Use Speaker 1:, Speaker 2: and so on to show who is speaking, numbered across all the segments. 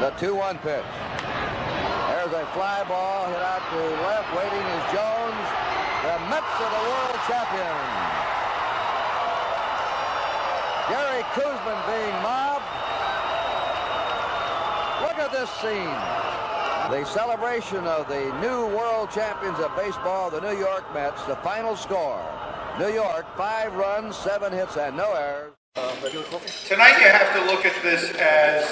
Speaker 1: The 2-1 pitch. There's a fly ball hit out to left. Waiting is Jones. The Mets are the world champions. Gary Koosman being mobbed. Look at this scene. The celebration of the new world champions of baseball, the New York Mets. The final score. New York, 5 runs, 7 hits, and no errors.
Speaker 2: Tonight you have to look at this as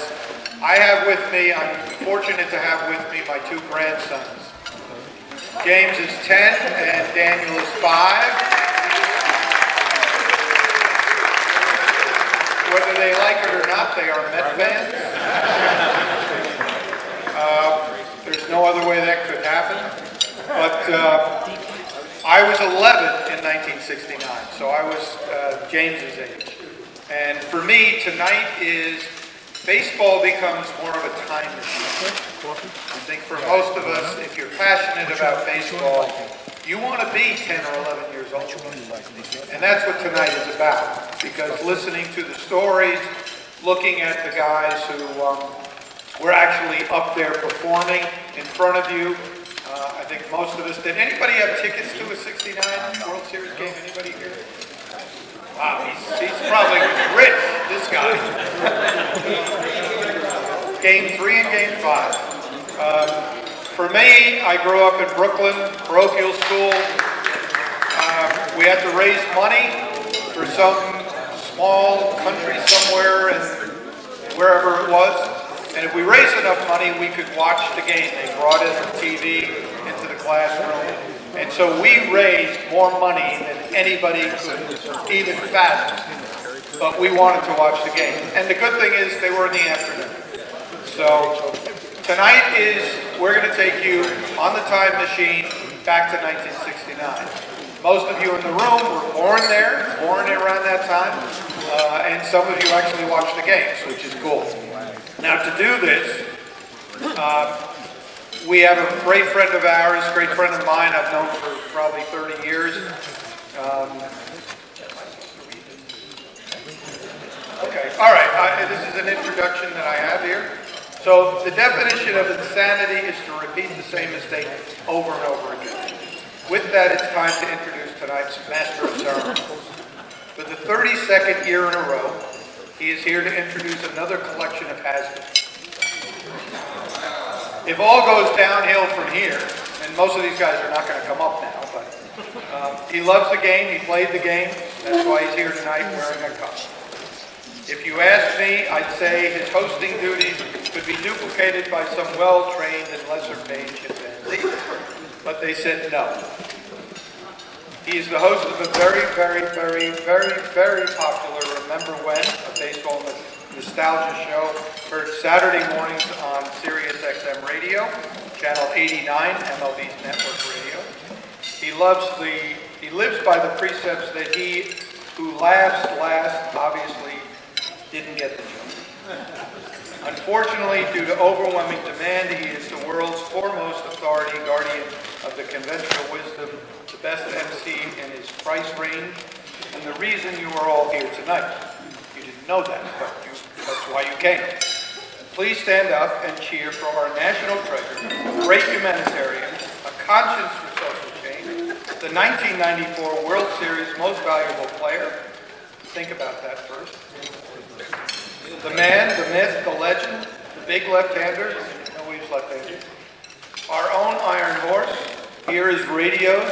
Speaker 2: I have with me, I'm fortunate to have with me my 2 grandsons. James is 10 and Daniel is 5. Whether they like it or not, they are Met fans. There's no other way that could happen. But I was 11 in 1969, so I was James's age. And for me, tonight is baseball becomes more of a time machine. I think for most of us, if you're passionate about baseball, you want to be 10 or 11 years old. And that's what tonight is about. Because listening to the stories, looking at the guys who were actually up there performing in front of you, I think most of us did. Anybody have tickets to a 69 World Series game? Anybody here? Wow, he's probably rich, this guy. Game 3 and Game 5. For me, I grew up in Brooklyn, parochial school. We had to raise money for some small country somewhere and wherever it was. And if we raised enough money, we could watch the game. They brought in the TV into the classroom. And so we raised more money than anybody could even fathom. But we wanted to watch the game. And the good thing is they were in the afternoon. So tonight we're going to take you on the time machine back to 1969. Most of you in the room were born around that time. And some of you actually watched the games, which is cool. Now to do this, we have a great friend of ours, great friend of mine I've known for probably 30 years. Okay, all right, this is an introduction that I have here. So the definition of insanity is to repeat the same mistake over and over again. With that, it's time to introduce tonight's master of ceremonies. For the 32nd year in a row, he is here to introduce another collection of has-beens. If all goes downhill from here, and most of these guys are not going to come up now, but he loves the game, he played the game, that's why he's here tonight wearing a cup. If you ask me, I'd say his hosting duties could be duplicated by some well-trained and lesser-paid chimpanzee, but they said no. He is the host of a very, very, very, very, very popular Remember When, a baseball nostalgia show, heard Saturday mornings on Sirius XM Radio, channel 89, MLB's network radio. He lives by the precepts that he who laughs last obviously didn't get the joke. Unfortunately, due to overwhelming demand, he is the world's foremost authority, guardian of the conventional wisdom, the best MC in his price range, and the reason you are all here tonight. You didn't know that, but that's why you came. Please stand up and cheer for our national treasure, a great humanitarian, a conscience for social change, the 1994 World Series most valuable player. Think about that first. The man, the myth, the legend, the big left-hander. No, he's left-handed. Our own Iron Horse. Here is radios,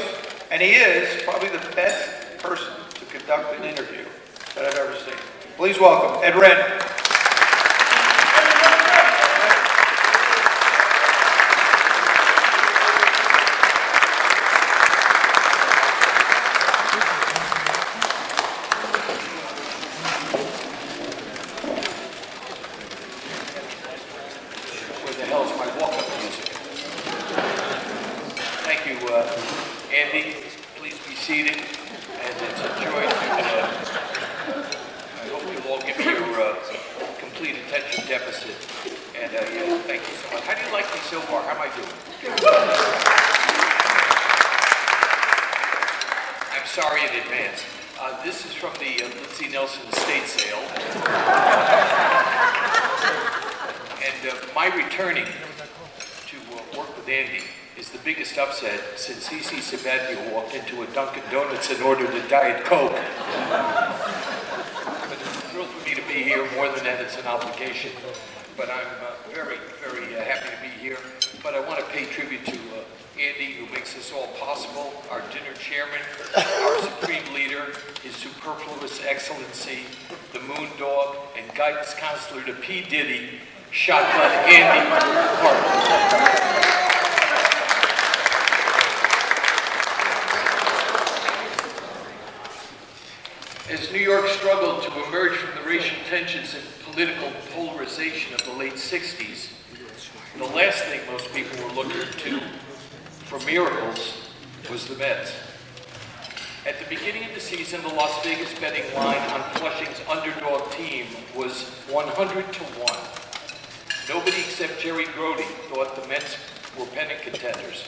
Speaker 2: and he is probably the best person to conduct an interview that I've ever seen. Please welcome Ed Wren.
Speaker 3: Andy, please be seated, and it's a joy to, I hope you'll all give me your complete attention deficit, and thank you so much. How do you like me so far? How am I doing? I'm sorry in advance. This is from the Lindsey Nelson estate sale, and my returning to work with Andy is the biggest upset since C.C. Sabathia walked into a Dunkin' Donuts and ordered a Diet Coke. But it's a thrill for me to be here. More than that, it's an obligation. But I'm very, very happy to be here. But I want to pay tribute to Andy, who makes this all possible, our dinner chairman, our supreme leader, His Superfluous Excellency, the Moon Dog, and guidance counselor to P. Diddy, Shotgun Andy Harper. As New York struggled to emerge from the racial tensions and political polarization of the late 60s, the last thing most people were looking to for miracles was the Mets. At the beginning of the season, the Las Vegas betting line on Flushing's underdog team was 100 to 1. Nobody except Jerry Grody thought the Mets were pennant contenders.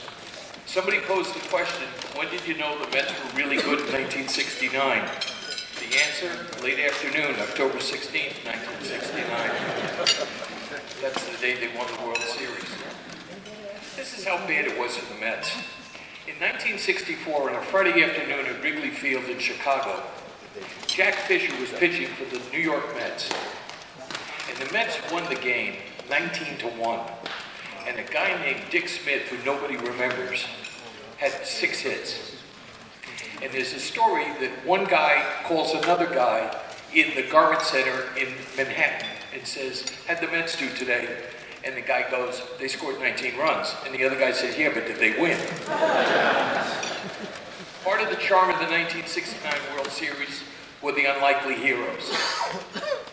Speaker 3: Somebody posed the question, when did you know the Mets were really good in 1969? The answer, late afternoon, October 16th, 1969. That's the day they won the World Series. This is how bad it was for the Mets. In 1964, on a Friday afternoon at Wrigley Field in Chicago, Jack Fisher was pitching for the New York Mets. And the Mets won the game 19 to 1. And a guy named Dick Smith, who nobody remembers, had 6 hits. And there's a story that one guy calls another guy in the Garment Center in Manhattan and says, how'd the Mets do today? And the guy goes, they scored 19 runs. And the other guy said, yeah, but did they win? Part of the charm of the 1969 World Series were the unlikely heroes.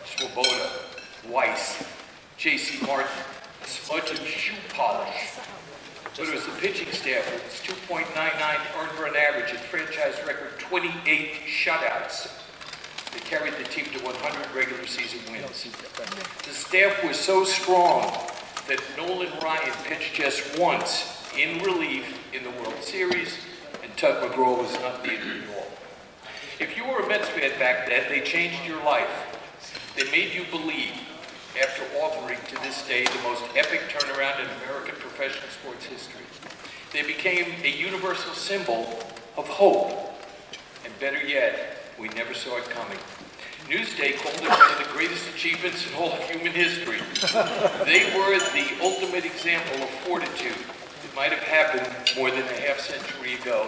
Speaker 3: Swoboda, Weis, J.C. Martin, a smudge of shoe polish. But it was the pitching staff with its 2.99 earned run average and franchise record 28 shutouts that carried the team to 100 regular season wins. The staff was so strong that Nolan Ryan pitched just once in relief in the World Series, and Tug McGraw was not needed at all. If you were a Mets fan back then, they changed your life. They made you believe, after authoring to this day the most epic turnaround in American professional sports history. They became a universal symbol of hope. And better yet, we never saw it coming. Newsday called it one of the greatest achievements in all of human history. They were the ultimate example of fortitude. It might have happened more than a half century ago,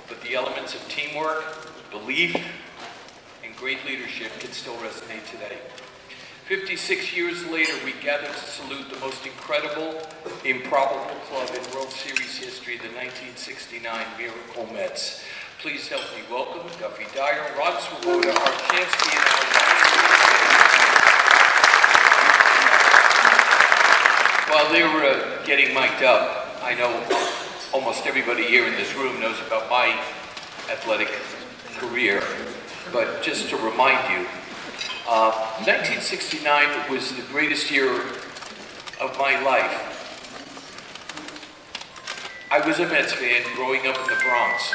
Speaker 3: but the elements of teamwork, belief, and great leadership can still resonate today. 56 years later, we gather to salute the most incredible, improbable club in World Series history, the 1969 Miracle Mets. Please help me welcome Duffy, Dyer, Swoboda, our Shamsky, and our While they were getting mic'd up, I know almost everybody here in this room knows about my athletic career, but just to remind you, 1969 was the greatest year of my life. I was a Mets fan growing up in the Bronx.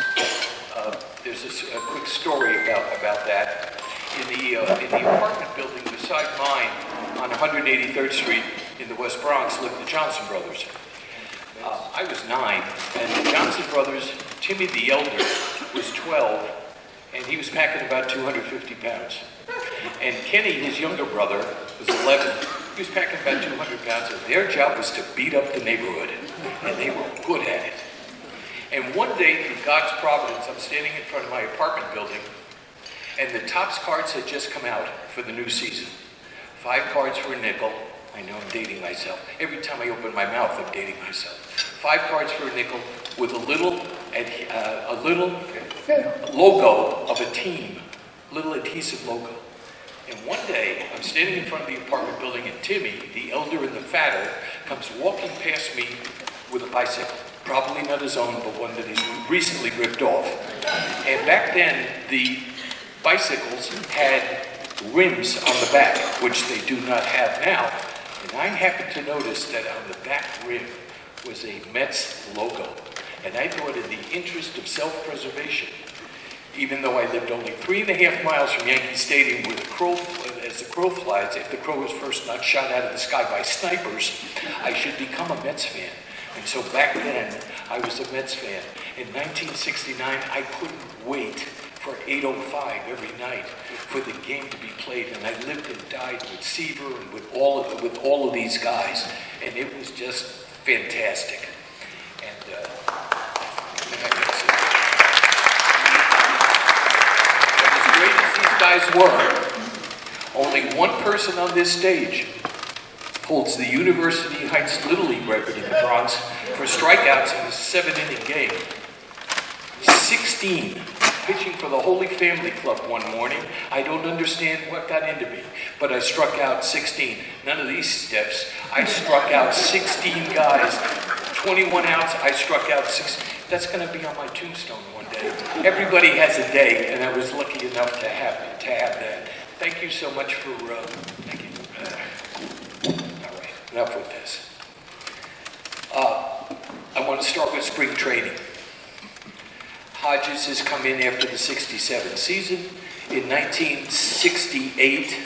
Speaker 3: There's a quick story about that. In the apartment building beside mine on 183rd Street in the West Bronx lived the Johnson brothers. I was 9, and the Johnson brothers, Timmy the elder, was 12, and he was packing about 250 pounds. And Kenny, his younger brother, was 11. He was packing about 200 pounds, and their job was to beat up the neighborhood, and they were good at it. And one day, through God's providence, I'm standing in front of my apartment building, and the Topps cards had just come out for the new season. 5 cards for a nickel. I know I'm dating myself. Every time I open my mouth, I'm dating myself. 5 cards for a nickel with a little logo of a team, little adhesive logo. And one day, I'm standing in front of the apartment building, and Timmy, the elder and the fatter, comes walking past me with a bicycle. Probably not his own, but one that he recently ripped off. And back then, the bicycles had rims on the back, which they do not have now. And I happened to notice that on the back rim was a Mets logo. And I thought, in the interest of self-preservation, even though I lived only 3.5 miles from Yankee Stadium, where the Crow as the crow flies, if the crow is first not shot out of the sky by snipers, I should become a Mets fan. And so back then, I was a Mets fan. In 1969, I couldn't wait for 8:05 every night for the game to be played. And I lived and died with Seaver and with all of these guys. And it was just fantastic. And as great as these guys were, only one person on this stage holds the University Heights Little League record in the Bronx for strikeouts in a 7-inning game. 16, pitching for the Holy Family Club one morning. I don't understand what got into me, but I struck out 16. None of these steps. I struck out 16 guys. 21 outs, I struck out 6. That's going to be on my tombstone one day. Everybody has a day, and I was lucky enough to have that. Thank you so much for, thank you. All right, enough with this. I want to start with spring training. Hodges has come in after the 67 season. In 1968,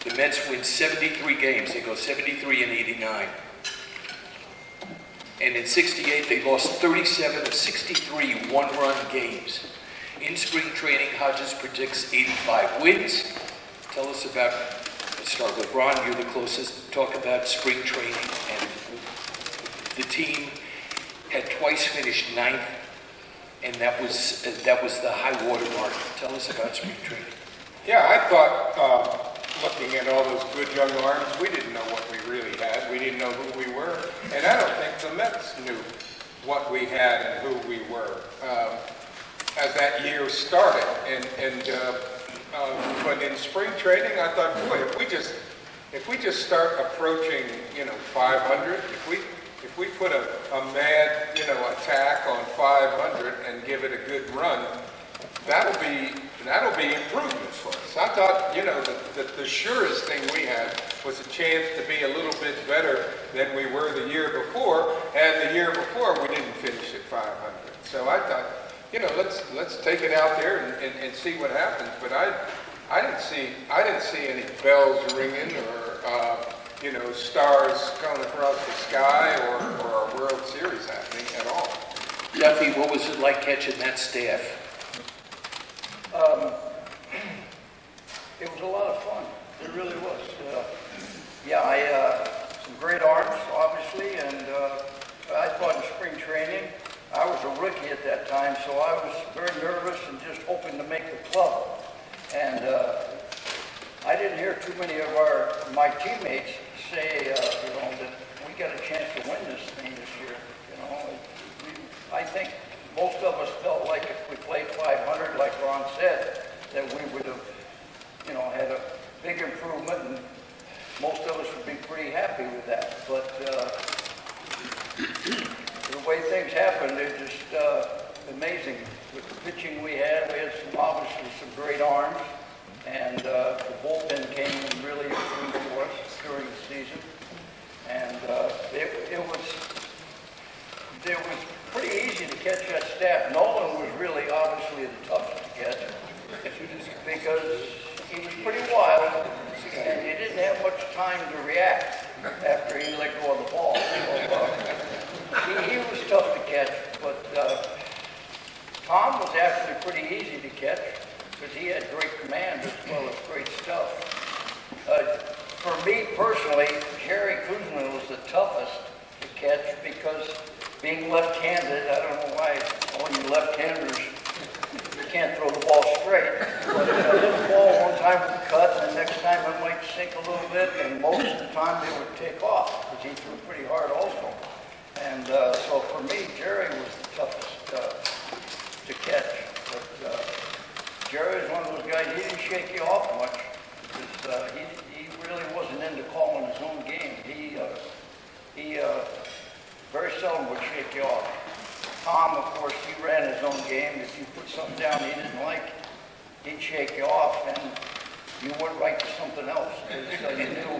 Speaker 3: the Mets win 73 games. They go 73 and 89. And in 68, they lost 37 of 63 one-run games. In spring training, Hodges predicts 85 wins. Tell us about, let's start with Ron, you're the closest. Talk about spring training. And the team had twice finished 9th, and that was the high water mark. Tell us about spring training.
Speaker 4: Yeah, I thought, looking at all those good young arms, we didn't know what we really had. We didn't know who we were. And I don't think the Mets knew what we had and who we were as that year started. But in spring training, I thought, boy, if we just start approaching, 500, if we put a mad, attack on 500 and give it a good run, that'll be improvement for us. I thought, the surest thing we had was a chance to be a little bit better than we were the year before, and the year before we didn't finish at 500. So I thought, let's take it out there and see what happens. But I didn't see any bells ringing or stars coming across the sky or a World Series happening at all.
Speaker 3: Duffy, what was it like catching that staff?
Speaker 5: It was a lot of fun. It really was. Some great arms, obviously, and I thought in spring training, I was a rookie at that time, so I was very nervous and just hoping to make the club. And I didn't hear too many of my teammates say, that we got a chance to win this thing this year. I think most of us felt like if we played 500, like Ron said, that we would have, had a big improvement, and most of us would be pretty happy with that. But the way things happened, they're just amazing. With the pitching we had obviously some great arms, and the bullpen came and really improved for us during the season. And it was pretty easy to catch that staff. Nolan was really obviously the toughest to catch because he was pretty wild and he didn't have much time to react after he let go of the ball. So, he was tough to catch, but Tom was actually pretty easy to catch because he had great command as well as great stuff. For me personally, Jerry Kuzman was the toughest to catch because being left-handed, I don't know why all you left-handers can't throw the ball straight. But the ball one time would cut, and the next time it might sink a little bit, and most of the time they would take off because he threw pretty hard also. And so for me, Jerry was the toughest to catch. But Jerry was one of those guys, he didn't shake you off much because he really wasn't into calling his own game. He very seldom would shake you off. Tom, of course, he ran his own game. If you put something down he didn't like, he'd shake you off, and you went right to something else. So you knew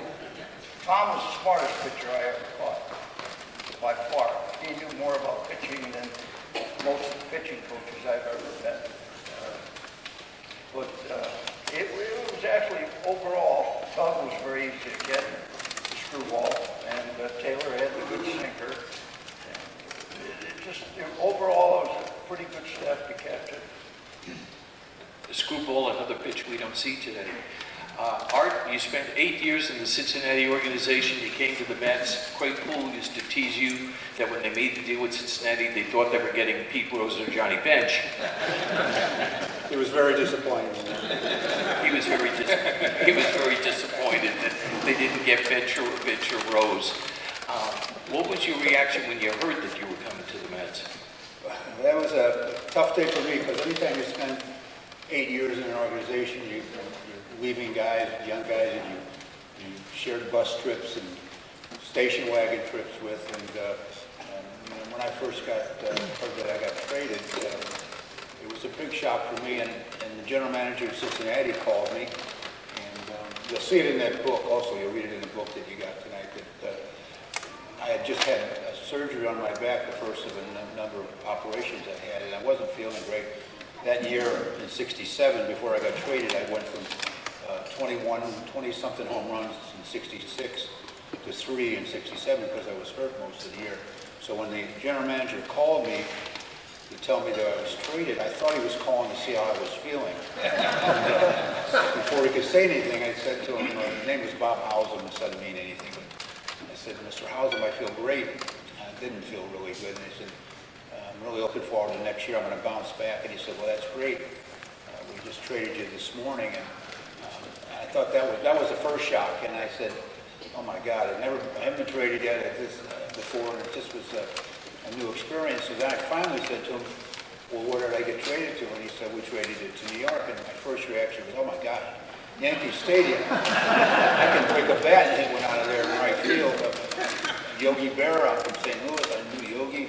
Speaker 5: Tom was the smartest pitcher I ever caught, by far. He knew more about pitching than most of the pitching coaches I've ever met. But it was actually, overall, Tug was very easy to get, the screwball, and Taylor had the good sinker. Overall, it was a pretty good staff to catch it.
Speaker 3: The screwball, another pitch we don't see today. Art, you spent 8 years in the Cincinnati organization. You came to the Mets. Craig Poole used to tease you that when they made the deal with Cincinnati, they thought they were getting Pete Rose or Johnny Bench.
Speaker 6: He was very disappointed.
Speaker 3: He was very disappointed that they didn't get Bench or Rose. What was your reaction when you heard that you were coming to the Mets?
Speaker 6: That was a tough day for me because anytime you spend 8 years in an organization, you're leaving guys, young guys, and you shared bus trips and station wagon trips with. And when I first heard that I got traded, it was a big shock for me. And the general manager of Cincinnati called me, and you'll see it in that book. Also, you'll read it in the book that you got tonight. That I had just had a surgery on my back, the first of a number of operations I had, and I wasn't feeling great. That year in '67, before I got traded, I went from 20-something home runs in '66 to 3 in '67 because I was hurt most of the year. So when the general manager called me to tell me that I was traded, I thought he was calling to see how I was feeling. Before he could say anything, I said to him, his name was Bob Hausum, it doesn't mean anything, but I said, Mr. Hausum, I feel great. I didn't feel really good, and he said, I'm really looking forward to next year. I'm going to bounce back. And he said, well, that's great. We just traded you this morning. And I thought that was the first shock. And I said, oh my God, I haven't been traded yet at this before, and it just was a new experience. So then I finally said to him, well, where did I get traded to? And he said, we traded it to New York. And my first reaction was, oh my God, Yankee Stadium. I can break a bat and hit one out of there in right field. Yogi Berra, I'm from St. Louis. I knew Yogi.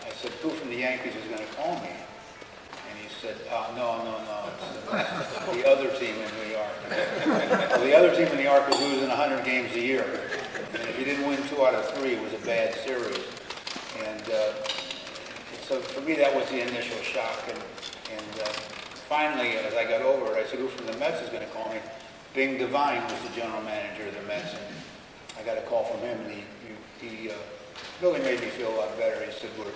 Speaker 6: I said, who from the Yankees is going to call me? And he said, no, it's the other team in New York. Well, the other team in New York was losing 100 games a year. And if you didn't win 2 out of 3, it was a bad series. And so for me, that was the initial shock. And finally, as I got over it, I said, who from the Mets is going to call me? Bing Devine was the general manager of the Mets. And I got a call from him, and he really made me feel a lot better. He said, we're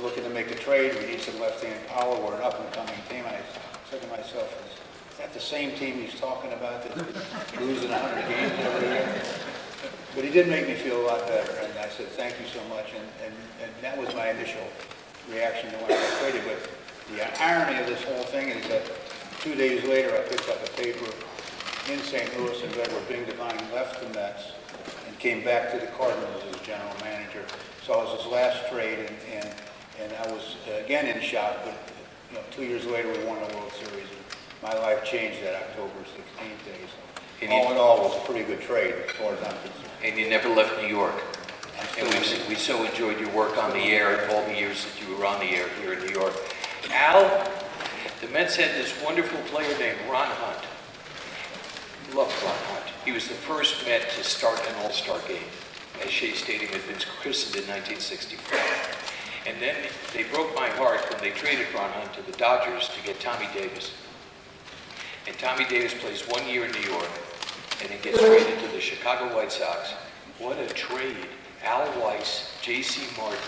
Speaker 6: looking to make a trade. We need some left-hand power. We're an up-and-coming team. And I said to myself, is that the same team he's talking about that's losing 100 games every year? But he did make me feel a lot better. And I said, thank you so much. And that was my initial reaction to when I got traded. But the irony of this whole thing is that 2 days later, I picked up a paper in St. Louis and read where Bing Devine left the Mets and came back to the Cardinals as general manager. So it was his last trade, and I was again in shock. But 2 years later, we won the World Series, and my life changed that October 16th day. So all in all, it was a pretty good trade as far as I'm concerned.
Speaker 3: And you never left New York. And we so enjoyed your work on the air and all the years that you were on the air here in New York. Al, the Mets had this wonderful player named Ron Hunt. Loved Ron Hunt. He was the first Met to start an All-Star game, as Shea Stadium had been christened in 1964. And then they broke my heart when they traded Ron Hunt to the Dodgers to get Tommy Davis. And Tommy Davis plays 1 year in New York, and then gets traded to the Chicago White Sox. What a trade. Al Weis, J.C. Martin,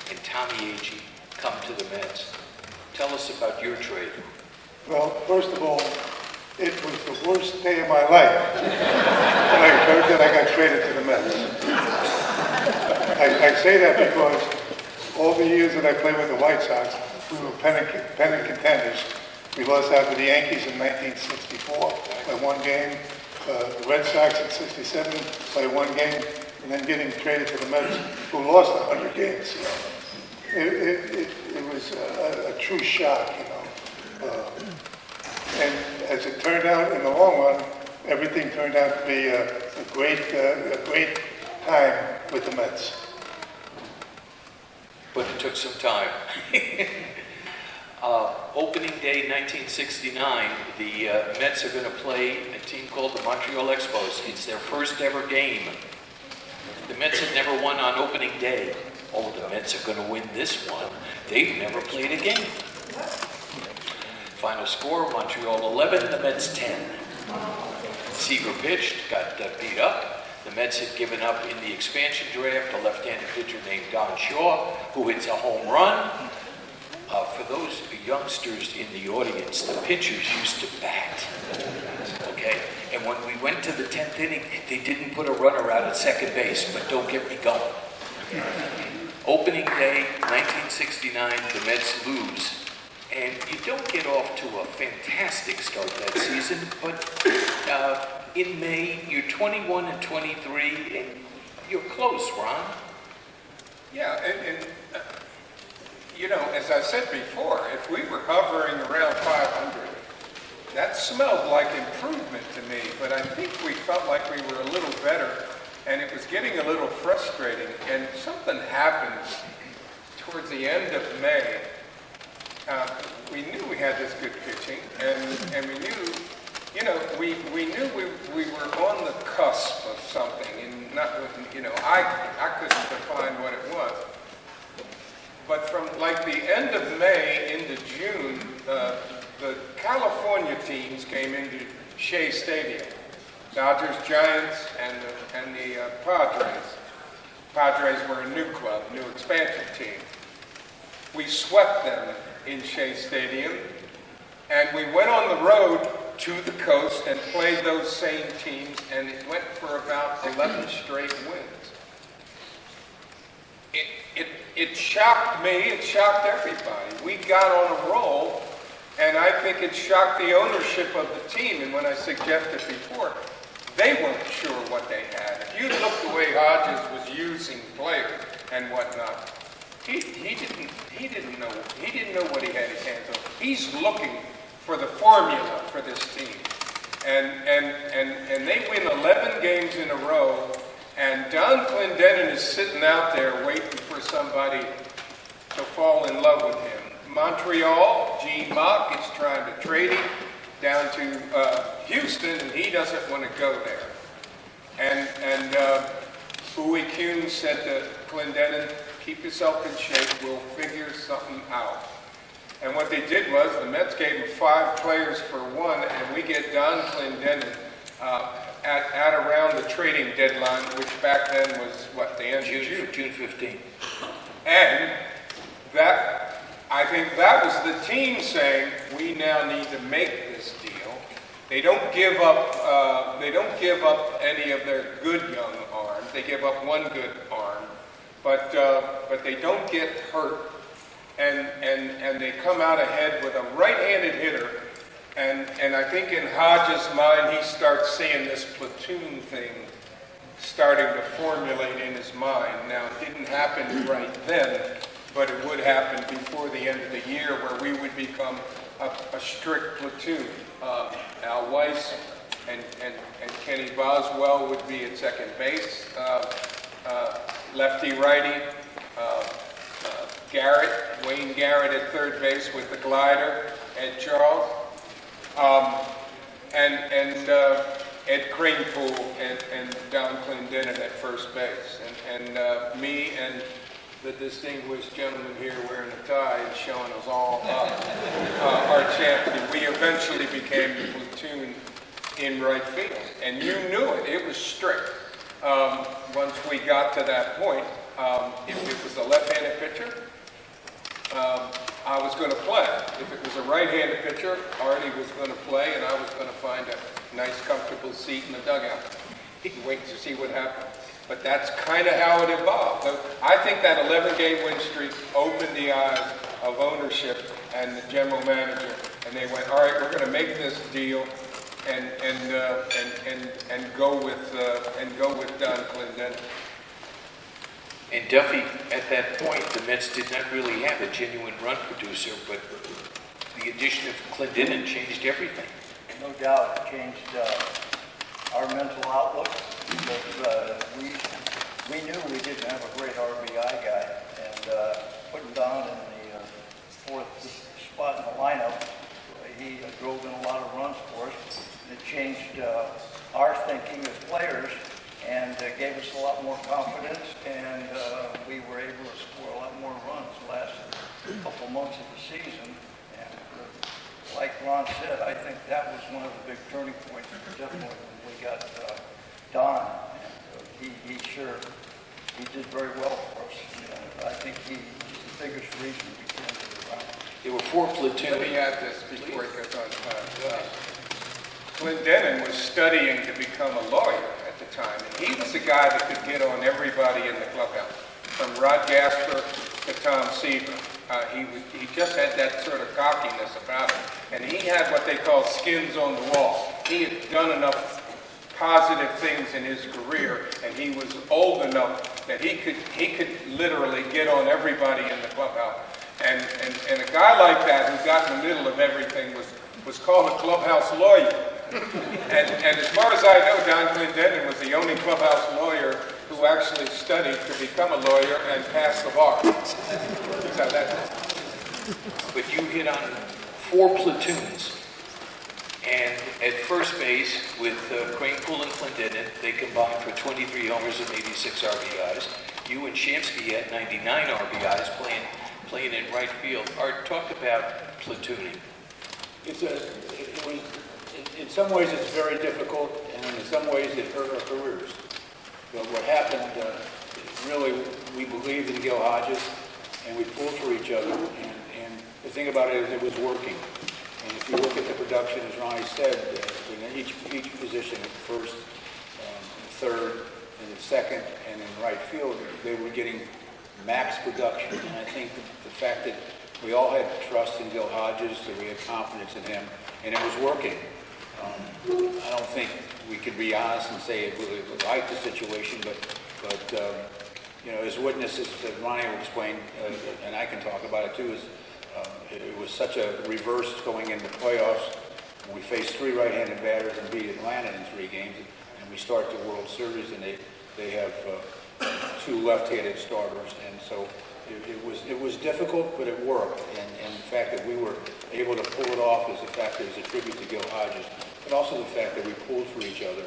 Speaker 3: and Tommy Agee come to the Mets. Tell us about your trade.
Speaker 7: Well, first of all, it was the worst day of my life when I heard that I got traded to the Mets. I say that because all the years that I played with the White Sox, we were pennant contenders. We lost out to the Yankees in 1964 by 1 game, the Red Sox in '67 by 1 game, and then getting traded to the Mets, who lost 100 games. It was a true shock, and as it turned out, in the long run, everything turned out to be a great time with the Mets.
Speaker 3: But it took some time. Opening day 1969, the Mets are going to play a team called the Montreal Expos. It's their first ever game. The Mets had never won on opening day. Oh, the Mets are going to win this one. They've never played a game. Final score, Montreal 11, the Mets 10. Seager pitched, got beat up. The Mets had given up in the expansion draft a left-handed pitcher named Don Shaw, who hits a home run. For those youngsters in the audience, the pitchers used to bat, okay? And when we went to the 10th inning, they didn't put a runner out at second base, but don't get me going. Opening day, 1969, the Mets lose. And you don't get off to a fantastic start that season, but in May, you're 21 and 23, and you're close, Ron.
Speaker 4: Yeah, and you know, as I said before, if we were hovering around 500, that smelled like improvement to me, but I think we felt like we were a little better, and it was getting a little frustrating, and something happened towards the end of May. We knew we had this good pitching, and we knew, you know, we knew we were on the cusp of something, and not, you know, I couldn't define what it was. But from like the end of May into June, the California teams came into Shea Stadium. Dodgers, Giants, and the Padres. Padres were a new club, new expansion team. We swept them in Shea Stadium, and we went on the road to the coast and played those same teams, and it went for about 11 straight wins. It shocked me, it shocked everybody. We got on a roll, and I think it shocked the ownership of the team, and when I suggested before, they weren't sure what they had. If you look the way Hodges was using players and whatnot, he didn't know what he had his hands on. He's looking for the formula for this team. And they win 11 games in a row, and Don Clendenin is sitting out there waiting for somebody to fall in love with him. Montreal, Gene Mock is trying to trade him down to Houston, and he doesn't want to go there. And Bowie Kuhn said to Clendenin, keep yourself in shape, we'll figure something out. And what they did was, the Mets gave him 5 players for 1, and we get Don Clendenin at around the trading deadline, which back then was, what, the end of June?
Speaker 3: June 15th.
Speaker 4: And that, I think that was the team saying, we now need to make this deal. They don't give up any of their good young arms. They give up 1 good arm, but they don't get hurt, and they come out ahead with a right-handed hitter. And I think in Hodges' mind, he starts seeing this platoon thing starting to formulate in his mind. Now, it didn't happen right then, but it would happen before the end of the year, where we would become a strict platoon. Al Weis and Kenny Boswell would be at second base. Lefty-righty, Wayne Garrett at third base with the glider, Ed Charles. And Ed Kranepool and Don Clendenin at first base. And me and the distinguished gentleman here wearing a tie and showing us all our champion. We eventually became the platoon in right field. And you knew it. It was strict. Once we got to that point, if it was a left-handed pitcher, I was going to play. If it was a right-handed pitcher, Artie was going to play, and I was going to find a nice, comfortable seat in the dugout. Wait to see what happened. But that's kind of how it evolved. So I think that 11-game win streak opened the eyes of ownership and the general manager, and they went, all right, we're going to make this deal and go with Don Clendenin.
Speaker 3: And Duffy, at that point, the Mets did not really have a genuine run producer, but the addition of Clendenin changed everything.
Speaker 5: No doubt it changed our mental outlook, because we knew we didn't have a great RBI guy, and putting Don in the 4th spot in the lineup, he drove in a lot of runs for us. It changed our thinking as players, and gave us a lot more confidence, and we were able to score a lot more runs the last couple months of the season. And like Ron said, I think that was one of the big turning points, definitely when we got Don. And he did very well for us. I think he's the biggest reason we came to the round.
Speaker 3: There were 4 platoons.
Speaker 4: Let me add this before it goes on. Glendenin was studying to become a lawyer at the time, and he was the guy that could get on everybody in the clubhouse, from Rod Gasper to Tom Seaver. He just had that sort of cockiness about him, and he had what they call skins on the wall. He had done enough positive things in his career, and he was old enough that he could literally get on everybody in the clubhouse. And a guy like that who got in the middle of everything was called a clubhouse lawyer. And as far as I know, Don Clendenin was the only clubhouse lawyer who actually studied to become a lawyer and pass the bar. So
Speaker 3: But you hit on 4 platoons. And at first base with Cranepool and Clendenin, they combined for 23 homers and 86 RBIs. You and Shamsky had 99 RBIs playing in right field. Art, talk about platooning.
Speaker 6: In some ways it's very difficult, and in some ways it hurt our careers. But what happened, really, we believed in Gil Hodges, and we pulled for each other. And the thing about it is it was working. And if you look at the production, as Ronnie said, in each position, at first, third, and at second, and in right field, they were getting max production. And I think the fact that we all had trust in Gil Hodges, that we had confidence in him, and it was working. I don't think we could be honest and say we liked the situation, but as witnesses that Ronnie will explain, and I can talk about it too, is it was such a reverse going into playoffs. We faced 3 right-handed batters and beat Atlanta in 3 games, and we start the World Series, and they have 2 left-handed starters, and so it was difficult, but it worked. And the fact that we were able to pull it off is the fact that it was a tribute to Gil Hodges, but also the fact that we pulled for each other,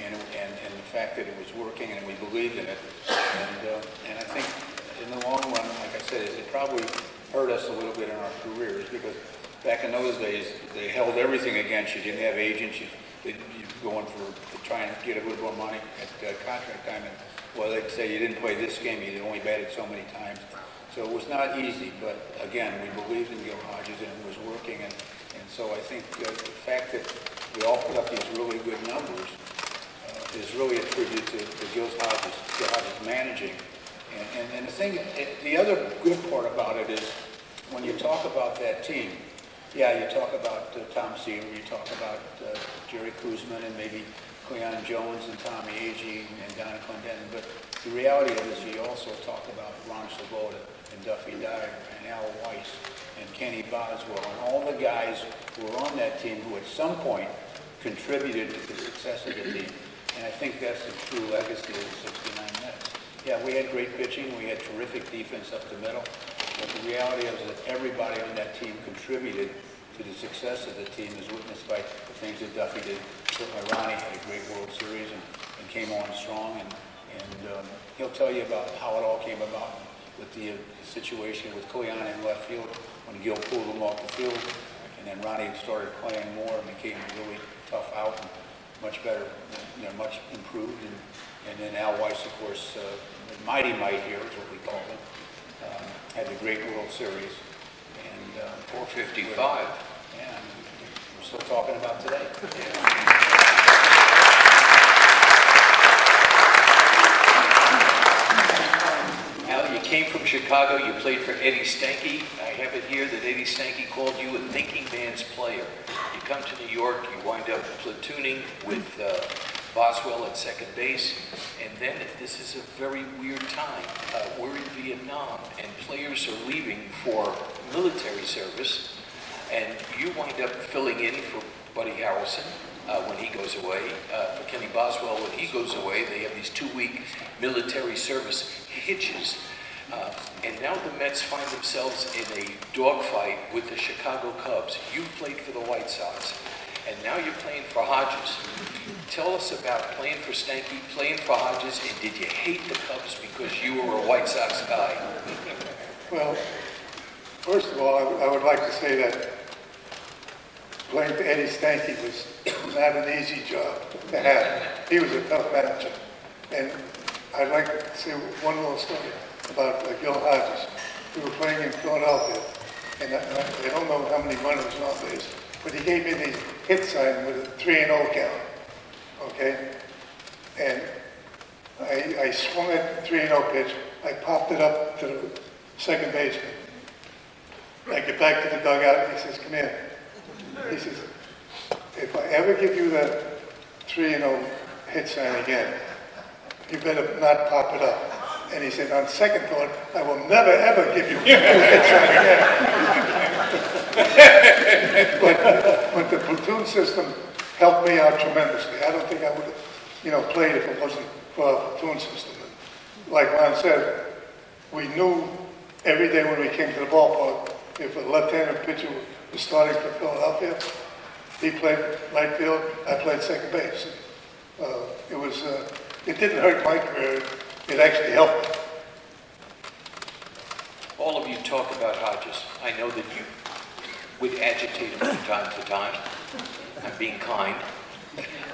Speaker 6: and the fact that it was working and we believed in it. And I think in the long run, like I said, it probably hurt us a little bit in our careers, because back in those days, they held everything against you. You didn't have agents. You'd go in to try and get a little more money at contract time. And, well, they'd say you didn't play this game. You only batted so many times. So it was not easy. But, again, we believed in Gil Hodges, and it was working. And so I think the fact that we all put up these really good numbers is really a tribute to Gil Hodges managing. And the other good part about it is when you talk about that team, yeah, you talk about Tom Seaver, you talk about Jerry Kuzman and maybe Cleon Jones and Tommy Agee and Don Clendenin, but the reality of it is you also talk about Ron Swoboda and Duffy Dyer and Al Weis and Kenny Boswell and all the guys who were on that team who at some point contributed to the success of the team. And I think that's the true legacy of the 69 Mets. Yeah, we had great pitching, we had terrific defense up the middle, but the reality is that everybody on that team contributed to the success of the team, as witnessed by the things that Duffy did. Ronnie had a great World Series and came on strong, and he'll tell you about how it all came about with the situation with Cleon in left field when Gil pulled him off the field, and then Ronnie started playing more and became a really tough out and much better, much improved, and then Al Weis, of course, Mighty Might here is what we call him, had the great World Series, and
Speaker 3: 455.
Speaker 6: Yeah, we're still talking about today.
Speaker 3: Al, you came from Chicago, you played for Eddie Stanky. I have it here that Eddie Stanky called you a thinking man's player. You come to New York, you wind up platooning with Boswell at second base, and then this is a very weird time. We're in Vietnam, and players are leaving for military service, and you wind up filling in for Buddy Harrelson when he goes away, for Kenny Boswell when he goes away. They have these 2-week military service hitches. And now the Mets find themselves in a dogfight with the Chicago Cubs. You played for the White Sox, and now you're playing for Hodges. Tell us about playing for Stanky, playing for Hodges, and did you hate the Cubs because you were a White Sox guy?
Speaker 7: Well, first of all, I would like to say that playing for Eddie Stanky was not an easy job to have. He was a tough manager. And I'd like to say one little story about Gil Hodges. We were playing in Philadelphia, and I don't know how many runners nowadays, but he gave me these hit sign with a 3-0 count, okay? And I swung at the 3-0 pitch. I popped it up to the second baseman. I get back to the dugout, and he says, come here. He says, if I ever give you that 3-0 hit sign again, you better not pop it up. And he said, on second thought, I will never ever give you a hit sign again. but the platoon system helped me out tremendously. I don't think I would have, played if it wasn't for our platoon system. Like Ron said, we knew every day when we came to the ballpark, if a left-handed pitcher was starting for Philadelphia, he played right field, I played second base. It didn't hurt my career, it actually helped.
Speaker 3: All of you talk about Hodges. I know that you would agitate him from time to time. I'm being kind.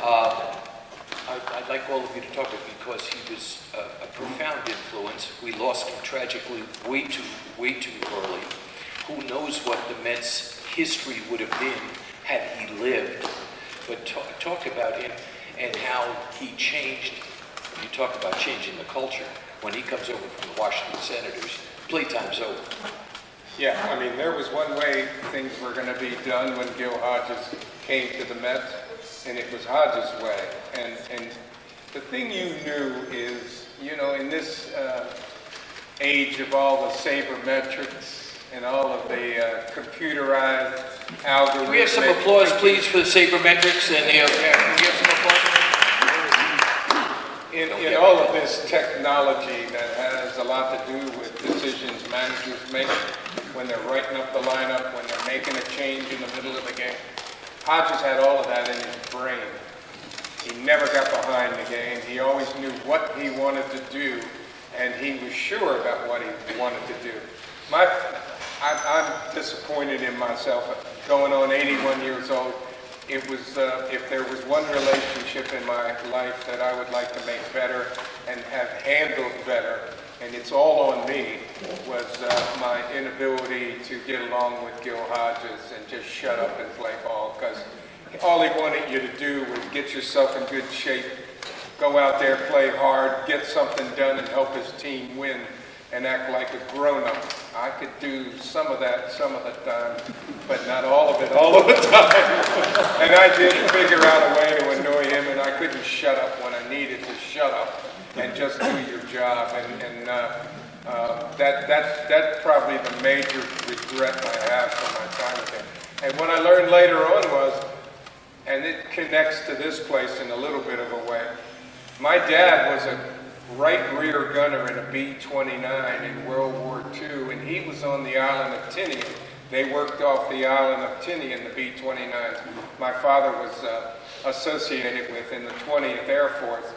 Speaker 3: I'd like all of you to talk about him because he was a profound influence. We lost him tragically way too early. Who knows what the Mets' history would have been had he lived? But talk about him and how he changed. You talk about changing the culture. When he comes over from the Washington Senators, playtime's over.
Speaker 4: Yeah, I mean, there was one way things were going to be done when Gil Hodges came to the Mets, and it was Hodges' way. And the thing you knew is, in this age of all the sabermetrics and all of the computerized algorithms.
Speaker 3: Can we have some applause, please, for the sabermetrics and the... Can we have some applause?
Speaker 4: In all of this technology that has a lot to do with decisions managers make when they're writing up the lineup, when they're making a change in the middle of the game, Hodges had all of that in his brain. He never got behind the game. He always knew what he wanted to do, and he was sure about what he wanted to do. I'm disappointed in myself. Going on 81 years old, it was, if there was one relationship in my life that I would like to make better and have handled better, and it's all on me, was my inability to get along with Gil Hodges and just shut up and play ball, because all he wanted you to do was get yourself in good shape, go out there, play hard, get something done and help his team win, and act like a grown-up. I could do some of that some of the time, but not all of it all of the time. And I did figure out a way to annoy him, and I couldn't shut up when I needed to shut up and just do your job. And that's probably the major regret I have from my time with him. And what I learned later on was, and it connects to this place in a little bit of a way, my dad was a right rear gunner in a B-29 in World War II, and he was on the island of Tinian. They worked off the island of Tinian, the B-29s. My father was associated with in the 20th Air Force.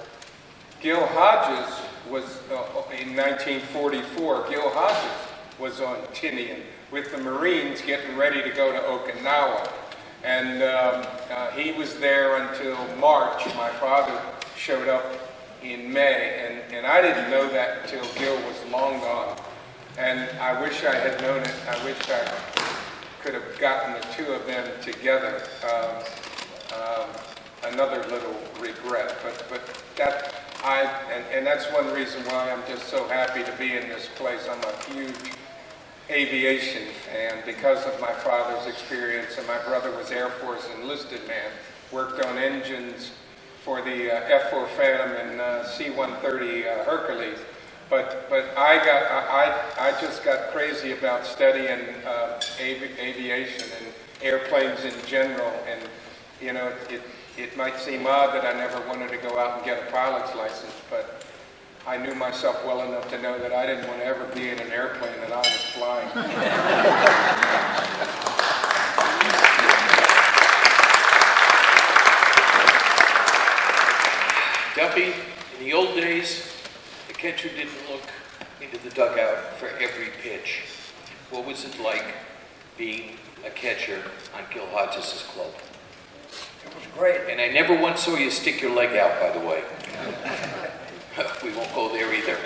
Speaker 4: Gil Hodges was, in 1944, Gil Hodges was on Tinian with the Marines getting ready to go to Okinawa. And he was there until March. My father showed up in May, and I didn't know that until Gil was long gone. And I wish I had known it. I wish I could have gotten the two of them together. Another little regret, but that's one reason why I'm just so happy to be in this place. I'm a huge aviation fan because of my father's experience, and my brother was Air Force enlisted man, worked on engines for the F-4 Phantom and C-130 Hercules. But I just got crazy about studying aviation and airplanes in general, and it might seem odd that I never wanted to go out and get a pilot's license, but I knew myself well enough to know that I didn't want to ever be in an airplane that I was flying.
Speaker 3: Duffy, in the old days, the catcher didn't look into the dugout for every pitch. What was it like being a catcher on Gil Hodges' club.
Speaker 5: It was great.
Speaker 3: And I never once saw you stick your leg out, by the way. We won't go there either.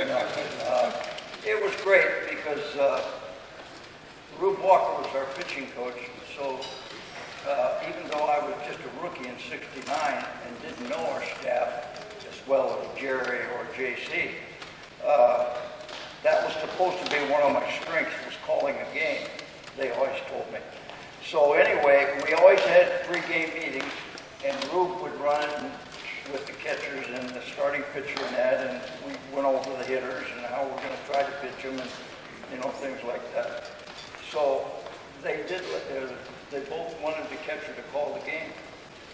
Speaker 5: It was great because Rube Walker was our pitching coach, so even though I was just a rookie in '69 and didn't know our staff as well as Jerry or JC, that was supposed to be one of my strengths, was calling a game, they always told me. So anyway, we always had pre-game meetings, and Rube would run it with the catchers and the starting pitcher and that, and we went over the hitters and how we're going to try to pitch them and, you know, things like that. So they did, they both wanted the catcher to call the game.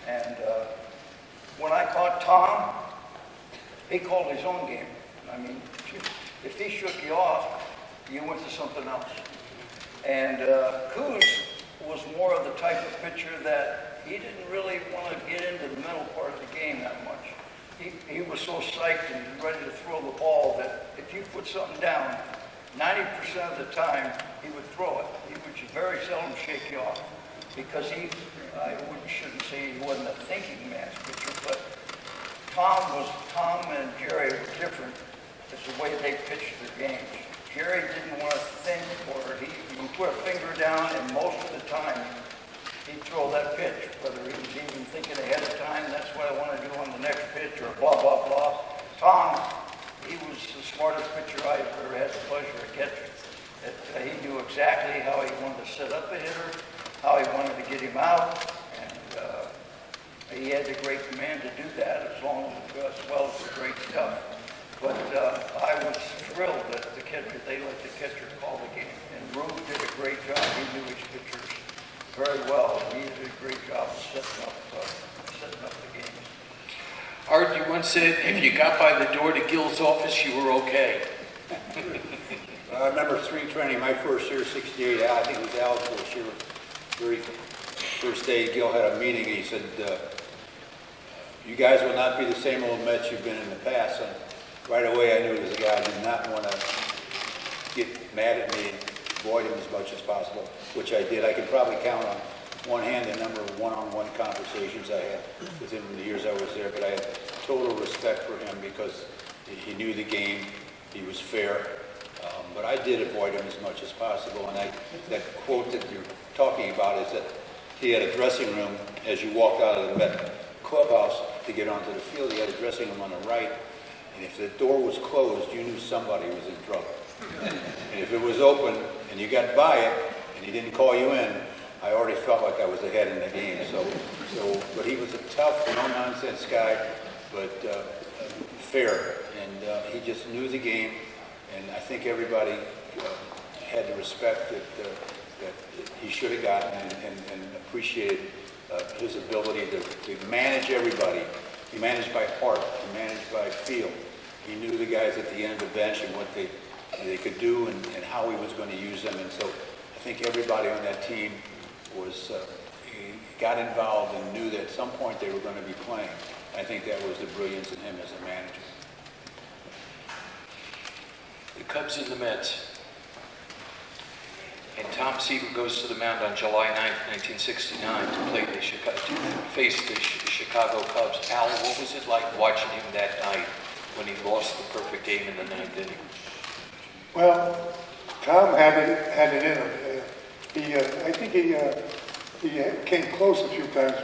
Speaker 5: And when I caught Tom, he called his own game. I mean, if he shook you off, you went to something else. And Coos was more of the type of pitcher that he didn't really want to get into the mental part of the game that much. He was so psyched and ready to throw the ball that if you put something down, 90% of the time he would throw it. He would very seldom shake you off because shouldn't say he wasn't a thinking man's pitcher, but Tom and Jerry were different. It's the way they pitched their games. Jerry didn't want to think, or he would put a finger down, and most of the time he'd throw that pitch, whether he was even thinking ahead of time, that's what I want to do on the next pitch, or blah, blah, blah. Tom, he was the smartest pitcher I've ever had the pleasure of catching. He knew exactly how he wanted to set up a hitter, how he wanted to get him out, and he had the great command to do that as well as the great stuff. But I was thrilled that they let the catcher call the game. And Rube did a great job. He knew his pitchers very well. He did a great job of setting up the games.
Speaker 3: Art, you once said if you got by the door to Gil's office, you were okay.
Speaker 6: I remember spring training, my first year, 68, I think it was Al's first year, very first day, Gil had a meeting, and he said, you guys will not be the same old Mets you've been in the past. And right away I knew he was a guy who did not want to get mad at me and avoid him as much as possible, which I did. I could probably count on one hand the number of one-on-one conversations I had with him in the years I was there, but I had total respect for him because he knew the game, he was fair. But I did avoid him as much as possible, and that quote that you're talking about is that he had a dressing room as you walked out of the Met clubhouse to get onto the field. He had a dressing room on the right, and if the door was closed, you knew somebody was in trouble. And if it was open and you got by it and he didn't call you in, I already felt like I was ahead in the game. But he was a tough, no-nonsense guy, but fair, and he just knew the game. And I think everybody had the respect that he should have gotten and appreciated his ability to manage everybody. He managed by heart. He managed by feel. He knew the guys at the end of the bench and what they could do and how he was going to use them. And so I think everybody on that team got involved and knew that at some point they were going to be playing. I think that was the brilliance in him as a manager.
Speaker 3: The Cubs and the Mets. And Tom Seaver goes to the mound on July 9th, 1969 to face the Chicago Cubs. Al, what was it like watching him that night when he lost the perfect game in the ninth inning?
Speaker 7: Well, Tom had it in him. I think he came close a few times,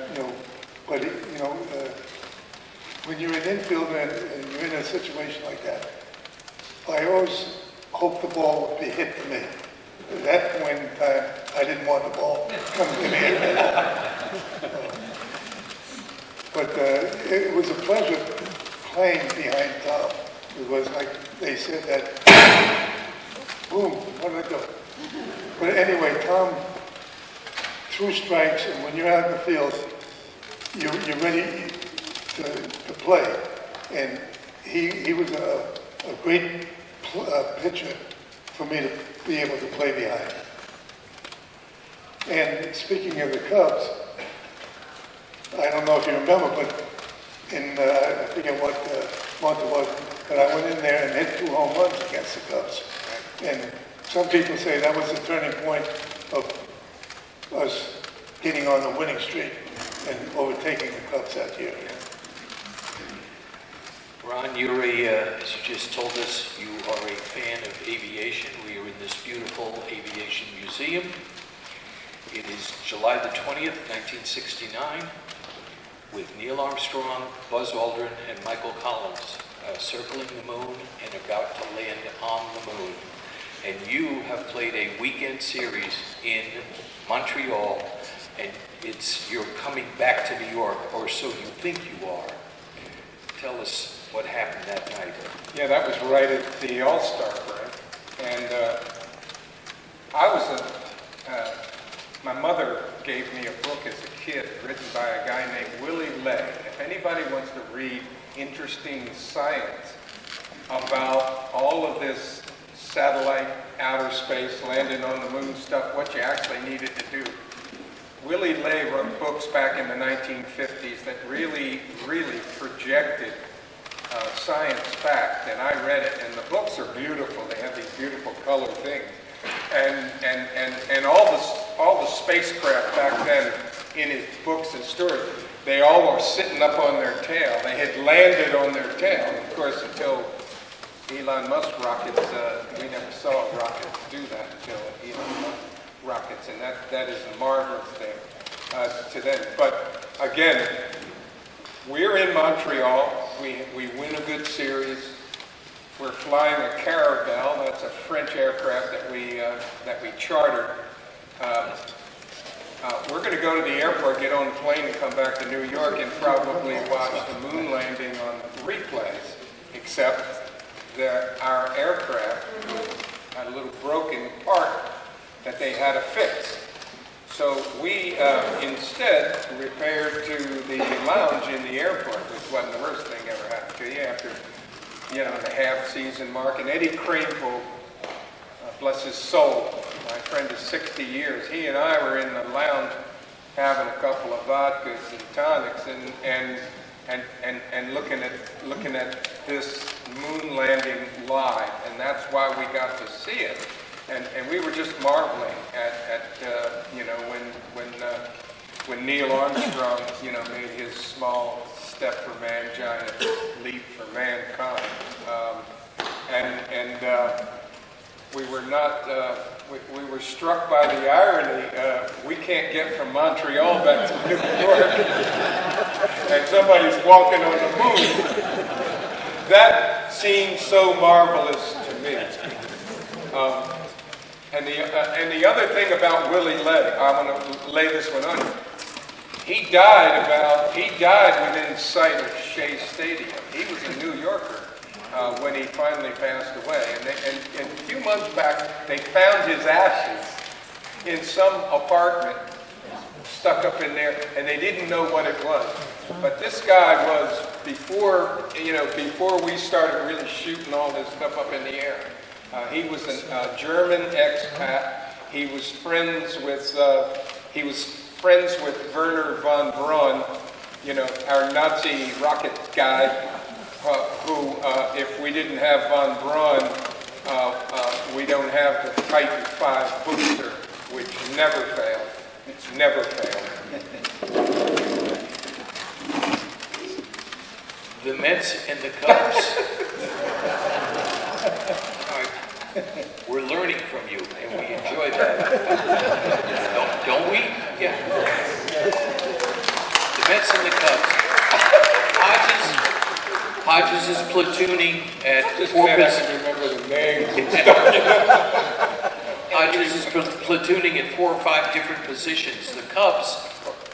Speaker 7: but when you're an infielder and you're in a situation like that, I always hoped the ball would be hit to me. At that point in time, I didn't want the ball coming to me. But it was a pleasure playing behind Tom. It was like they said that, boom, what did I do? But anyway, Tom threw strikes, and when you're out in the field, you're ready to play. And he was a great pitcher for me to be able to play behind. And speaking of the Cubs, I don't know if you remember, but I forget what month it was, but I went in there and hit 2 home runs against the Cubs. And some people say that was the turning point of us getting on the winning streak and overtaking the Cubs that year.
Speaker 3: Ron, you're as you just told us, you are a fan of aviation. We are in this beautiful aviation museum. It is July the 20th, 1969, with Neil Armstrong, Buzz Aldrin, and Michael Collins circling the moon and about to land on the moon. And you have played a weekend series in Montreal, and you're coming back to New York, or so you think you are. Tell us what happened that night.
Speaker 4: Yeah, that was right at the All-Star break. And my mother gave me a book as a kid written by a guy named Willie Ley. If anybody wants to read interesting science about all of this satellite, outer space, landing on the moon stuff, what you actually needed to do, Willie Ley wrote books back in the 1950s that really, really projected science fact, and I read it, and the books are beautiful. They have these beautiful color things, and all the spacecraft back then in his books and stories, they all were sitting up on their tail. They had landed on their tail. And of course, until Elon Musk rockets, we never saw a rocket do that until Elon Musk rockets, and that is a marvelous thing to them. But again, we're in Montreal. We win a good series. We're flying a Caravel. That's a French aircraft that we chartered. We're going to go to the airport, get on the plane, and come back to New York and probably watch the moon landing on replays. Except that our aircraft had a little broken part that they had to fix. So we instead repaired to the lounge in the airport, which wasn't the worst thing ever happened to you after, the half-season mark. And Eddie Kranepool, bless his soul, my friend of 60 years, he and I were in the lounge having a couple of vodkas and tonics and looking at this moon landing live, and that's why we got to see it. And we were just marveling at when Neil Armstrong, made his small step for man, giant leap for mankind. We were not, we were struck by the irony. We can't get from Montreal back to New York, and somebody's walking on the moon. That seemed so marvelous to me. And the other thing about Willie Ley, I want to lay this one on you. He died within sight of Shea Stadium. He was a New Yorker when he finally passed away. And a few months back, they found his ashes in some apartment stuck up in there, and they didn't know what it was. But this guy was, before we started really shooting all this stuff up in the air, he was a German expat. He was friends with Werner von Braun, our Nazi rocket guy, who, if we didn't have von Braun, we don't have the Titan V booster, which never failed. It's never failed.
Speaker 3: The Mets and the Cubs. We're learning from you, and we enjoy that. Don't we? Yeah. The Mets and the Cubs. Hodges is platooning at four positions.
Speaker 4: Remember the name.
Speaker 3: Hodges is platooning at 4 or 5 different positions. The Cubs,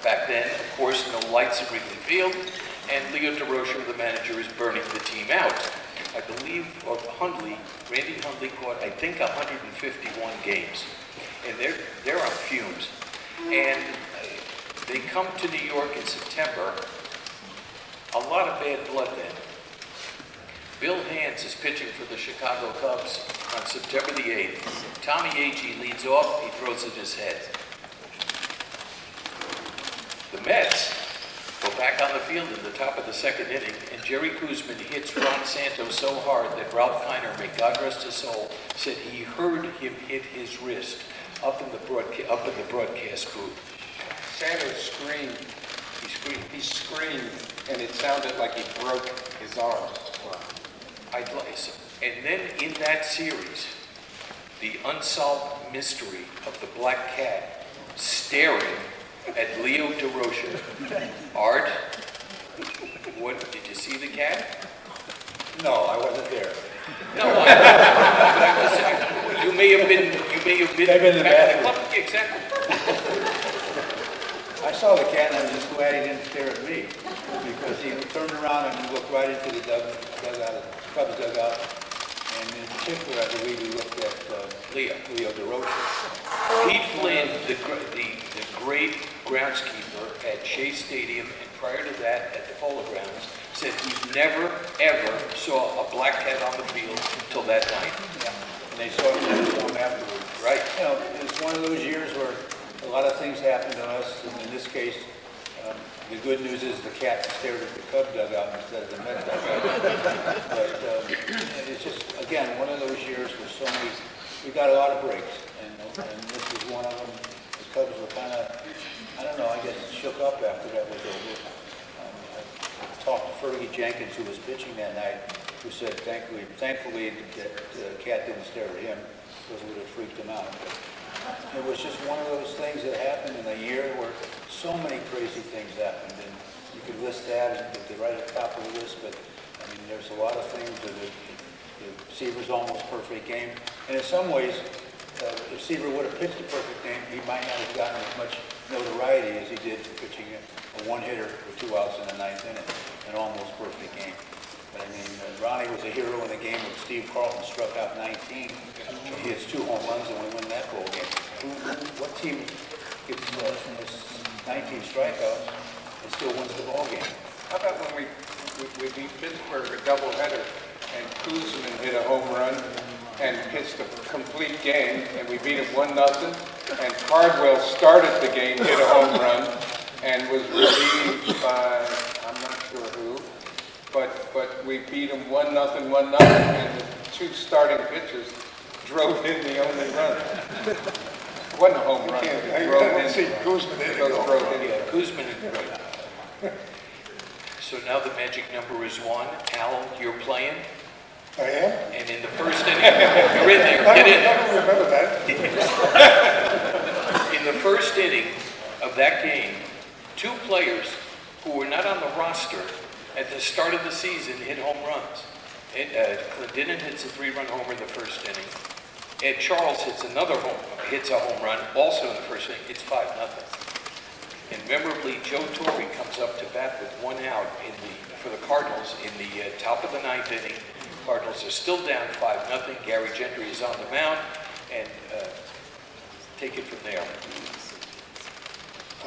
Speaker 3: back then, of course, no lights at Wrigley Field, and Leo DeRocher, the manager, is burning the team out. I believe Randy Hundley caught, I think, 151 games. And they're on fumes. And they come to New York in September. A lot of bad blood then. Bill Hands is pitching for the Chicago Cubs on September the 8th. Tommy Agee leads off, he throws at his head. The Mets go back on the field in the top of the second inning, and Jerry Koosman hits Ron Santos so hard that Ralph Kiner, may God rest his soul, said he heard him hit his wrist. up in the broadcast booth.
Speaker 4: Sanders screamed.
Speaker 3: He screamed.
Speaker 4: He screamed, and it sounded like he broke his arm.
Speaker 3: And then in that series, the unsolved mystery of the black cat staring at Leo DeRocher. Art, what, did you see the cat?
Speaker 6: No, I wasn't there.
Speaker 3: No, I'm just saying, you may have been
Speaker 6: Maybe in the bathroom.
Speaker 3: club. Exactly.
Speaker 6: I saw the cat and I was just glad he didn't stare at me because he turned around and he looked right into the dugout, Cubs dugout, and in particular, I believe he looked at Leo DeRocher.
Speaker 3: Pete Flynn, the great groundskeeper at Shea Stadium, and prior to that at the Polo Grounds, said he never, ever saw a black cat on the field until that night.
Speaker 6: Yeah. And they saw him afterwards.
Speaker 3: Right.
Speaker 6: You know, it's one of those years where a lot of things happen to us, and in this case, the good news is the cat stared at the Cub dugout instead of the Met dugout. But it's just, again, one of those years where so many, we got a lot of breaks, and this was one of them. The Cubs were kind of, I don't know, I guess shook up after that was over. I talked to Fergie Jenkins, who was pitching that night, who said thankfully that the cat didn't stare at him because it would have freaked him out. It was just one of those things that happened in a year where so many crazy things happened, and you could list that and they're right at the top of the list, but I mean, there's a lot of things. The Seaver's almost perfect game, and in some ways, if Seaver would have pitched a perfect game, he might not have gotten as much notoriety as he did for pitching a one-hitter with 2 outs in the 9th inning, an almost perfect game. But I mean, Ronnie was a hero in the game when Steve Carlton struck out 19. He hits 2 home runs and we win that ball game. What team gets 19 strikeouts and still wins the ball game?
Speaker 4: How about when we beat Pittsburgh a doubleheader and Kuzman hit a home run and pitched a complete game, and we beat him 1-0, and Cardwell started the game, hit a home run, and was relieved by, I'm not sure who, but we beat him 1-0, and the 2 starting pitchers drove in the only run. It wasn't a home run.
Speaker 7: I didn't see Kuzman hit it.
Speaker 3: Kuzman is great. So now the magic number is 1. Al, you're playing.
Speaker 7: I am?
Speaker 3: And in the first inning, you're in there. Get in.
Speaker 7: I don't remember that.
Speaker 3: In the first inning of that game, 2 players who were not on the roster at the start of the season hit home runs. Clendenin hits a 3-run homer in the first inning. Ed Charles hits a home run also in the first inning. It's 5-0. And memorably, Joe Torre comes up to bat with 1 out for the Cardinals in the top of the 9th inning. Cardinals are still down 5-0. Gary Gentry is on the mound, and take it from there.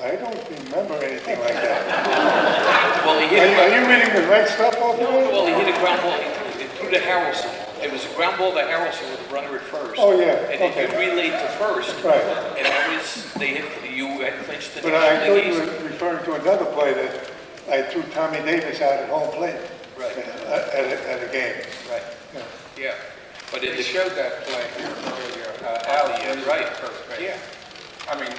Speaker 7: I don't remember anything like that.
Speaker 3: Well, he
Speaker 7: Are you reading the right stuff over there?
Speaker 3: Well, he hit a ground ball. He threw to Harrelson. It was a ground ball to Harrelson with a runner at first.
Speaker 7: Oh, yeah.
Speaker 3: And then he relayed to first.
Speaker 7: Right.
Speaker 3: And that was, you had clinched the
Speaker 7: But I
Speaker 3: National
Speaker 7: thought you
Speaker 3: League
Speaker 7: were referring to another play that I threw Tommy Davis out at home plate.
Speaker 3: Right.
Speaker 7: At a game.
Speaker 3: Right. Yeah. But
Speaker 4: They
Speaker 3: it
Speaker 4: showed that play earlier.
Speaker 3: right.
Speaker 4: Yeah. I mean,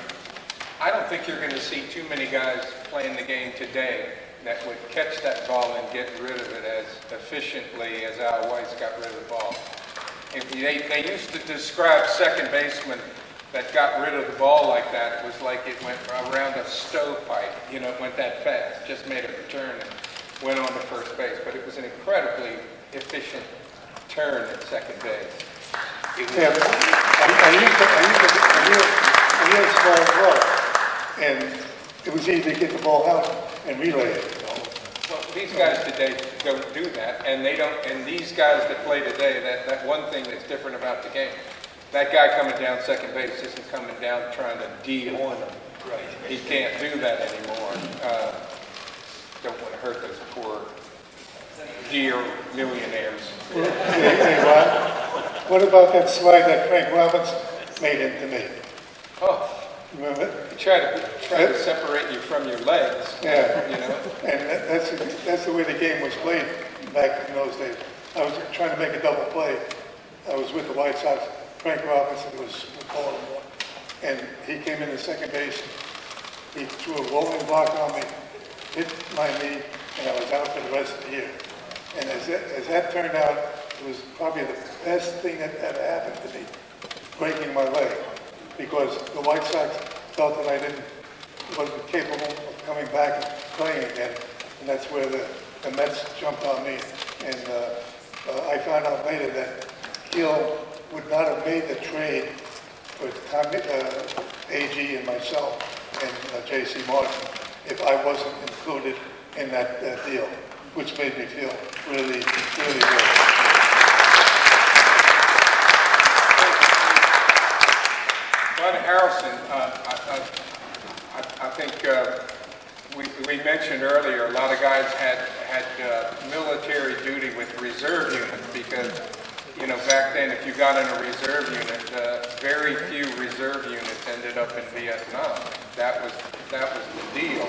Speaker 4: I don't think you're going to see too many guys playing the game today that would catch that ball and get rid of it as efficiently as Al Weis got rid of the ball. They used to describe second basemen that got rid of the ball like that. It was like it went around a stovepipe. You know, it went that fast. Just made a turn and went on to first base. But it was an incredibly efficient turn at second base.
Speaker 7: Yeah, I used to work, and it was easy to get the ball out and relay it.
Speaker 4: Well, these guys today don't do that, and they don't. And these guys that play today, that one thing that's different about the game, that guy coming down second base isn't coming down trying to deal on them. Right. He can't do that anymore. Don't want to hurt those poor dear millionaires.
Speaker 7: Hey, Ron, what about that slide that Frank Robbins made into me?
Speaker 4: Oh.
Speaker 7: Remember it?
Speaker 4: Try to separate you from your legs.
Speaker 7: Yeah.
Speaker 4: You know.
Speaker 7: And that's the way the game was played back in those days. I was trying to make a double play. I was with the White Sox. Frank Robinson was calling one. and he came in the second base. He threw a rolling block on me, hit my knee, and I was out for the rest of the year. And as that turned out, it was probably the best thing that ever happened to me, breaking my leg, because the White Sox felt that I wasn't capable of coming back and playing again, and that's where the Mets jumped on me. And I found out later that Hill would not have made the trade for AG and myself and J.C. Martin if I wasn't included in that deal, which made me feel really, really good.
Speaker 4: Bud Harrelson, I think we mentioned earlier, a lot of guys had military duty with reserve units because, you know, back then if you got in a reserve unit, very few reserve units ended up in Vietnam. That was the deal.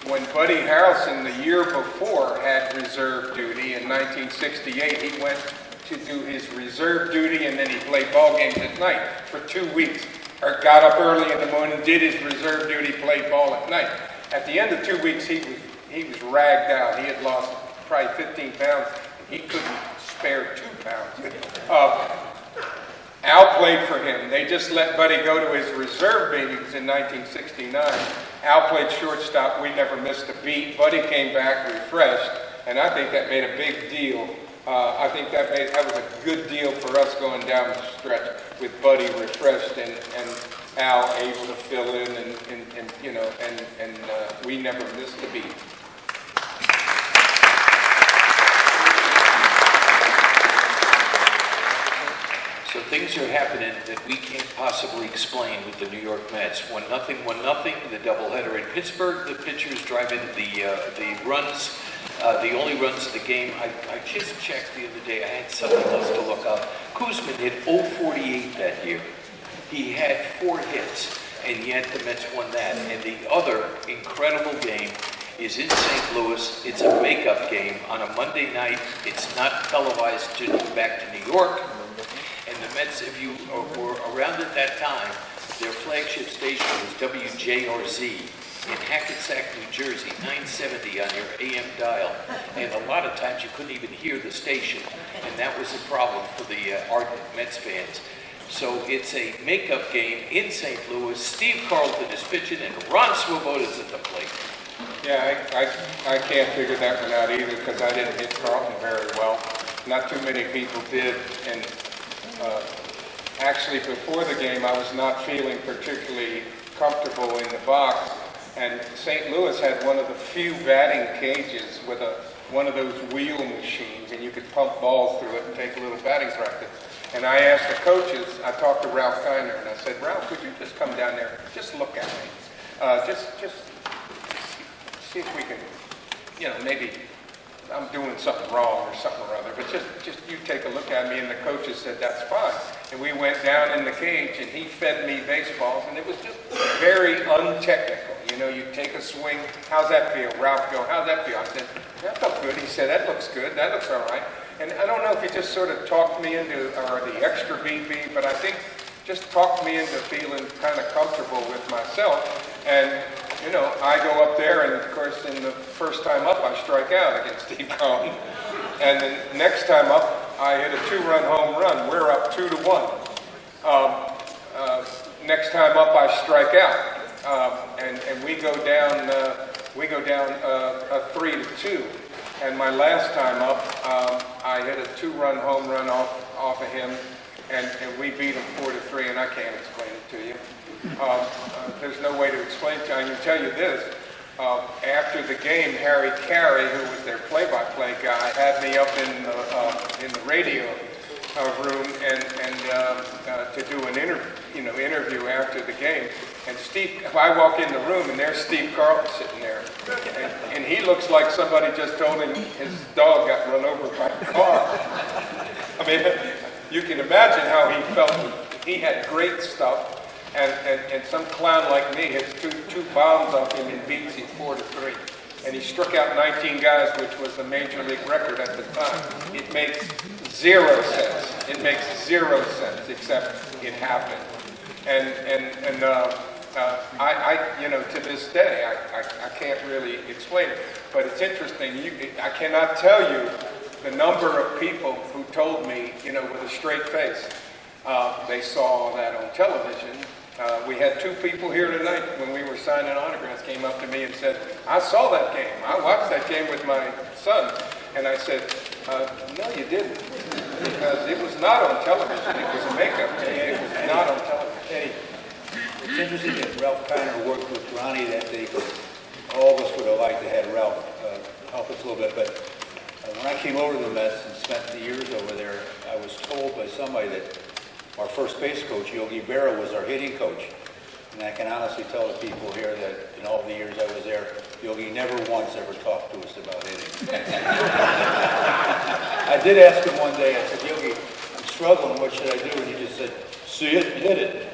Speaker 4: When Buddy Harrelson the year before had reserve duty in 1968, he went to do his reserve duty and then he played ball games at night for 2 weeks. Or got up early in the morning, did his reserve duty, played ball at night. At the end of 2 weeks, he was ragged out. He had lost probably 15 pounds. He couldn't spare 2 pounds. Al played for him. They just let Buddy go to his reserve meetings in 1969. Al played shortstop. We never missed a beat. Buddy came back refreshed, and I think that made a big deal. I think that was a good deal for us going down the stretch with Buddy refreshed and Al able to fill in and you know, and we never missed a beat.
Speaker 3: So things are happening that we can't possibly explain with the New York Mets. 1-0, 1-0, the doubleheader in Pittsburgh. The pitchers drive in the runs, the only runs of the game. I just checked the other day. I had something else to look up. Koosman hit 0-48 that year. He had 4 hits, and yet the Mets won that. And the other incredible game is in St. Louis. It's a makeup game on a Monday night. It's not televised to back to New York. And the Mets, if you were around at that time, their flagship station was WJRZ in Hackensack, New Jersey, 970 on your AM dial. And a lot of times you couldn't even hear the station, and that was a problem for the ardent Mets fans. So it's a makeup game in St. Louis. Steve Carlton is pitching, and Ron Swoboda is at the plate.
Speaker 4: Yeah, I can't figure that one out either because I didn't hit Carlton very well. Not too many people did, and actually before the game I was not feeling particularly comfortable in the box, and St. Louis had one of the few batting cages with one of those wheel machines, and you could pump balls through it and take a little batting practice. And I asked the coaches, I talked to Ralph Kiner, and I said, Ralph, could you just come down there, just look at me, just see if we can, you know, maybe I'm doing something wrong or something or other, but just you take a look at me. And the coaches said, that's fine. And we went down in the cage and he fed me baseballs, and it was just very untechnical. You know, you take a swing, how's that feel? Ralph go, how's that feel? I said, that felt good. He said, that looks good, that looks all right. And I don't know if he just sort of talked me into, or the extra BP, but I think just talked me into feeling kind of comfortable with myself. And you know, I go up there, and of course, in the first time up, I strike out against Steve Carlton. And the next time up, I hit a 2-run home run. We're up 2-1. Next time up, I strike out, and we go down. We go down 3-2. And my last time up, I hit a 2-run home run off of him, and we beat him 4-3. And I can't explain it to you. There's no way to explain to you. I can tell you this. After the game, Harry Carey, who was their play-by-play guy, had me up in the radio room and to do an interview after the game. And I walk in the room, and there's Steve Carlton sitting there, and he looks like somebody just told him his dog got run over by a car. I mean, you can imagine how he felt. He had great stuff. And some clown like me hits two bombs off him and beats him 4-3. And he struck out 19 guys, which was the major league record at the time. It makes Zero sense. It makes zero sense, except it happened. And to this day, I can't really explain it. But it's interesting. I cannot tell you the number of people who told me, with a straight face, they saw that on television. We had two people here tonight when we were signing autographs came up to me and said, I saw that game. I watched that game with my son. And I said, no, you didn't. Because it was not on television. It was a makeup game. It was not on television.
Speaker 6: Eddie, it's interesting that Ralph Kiner worked with Ronnie that day. All of us would have liked to have Ralph help us a little bit. But when I came over to the Mets and spent the years over there, I was told by somebody that our first base coach, Yogi Berra, was our hitting coach. And I can honestly tell the people here that in all the years I was there, Yogi never once ever talked to us about hitting. I did ask him one day, I said, Yogi, I'm struggling, what should I do? And he just said, see it and hit it.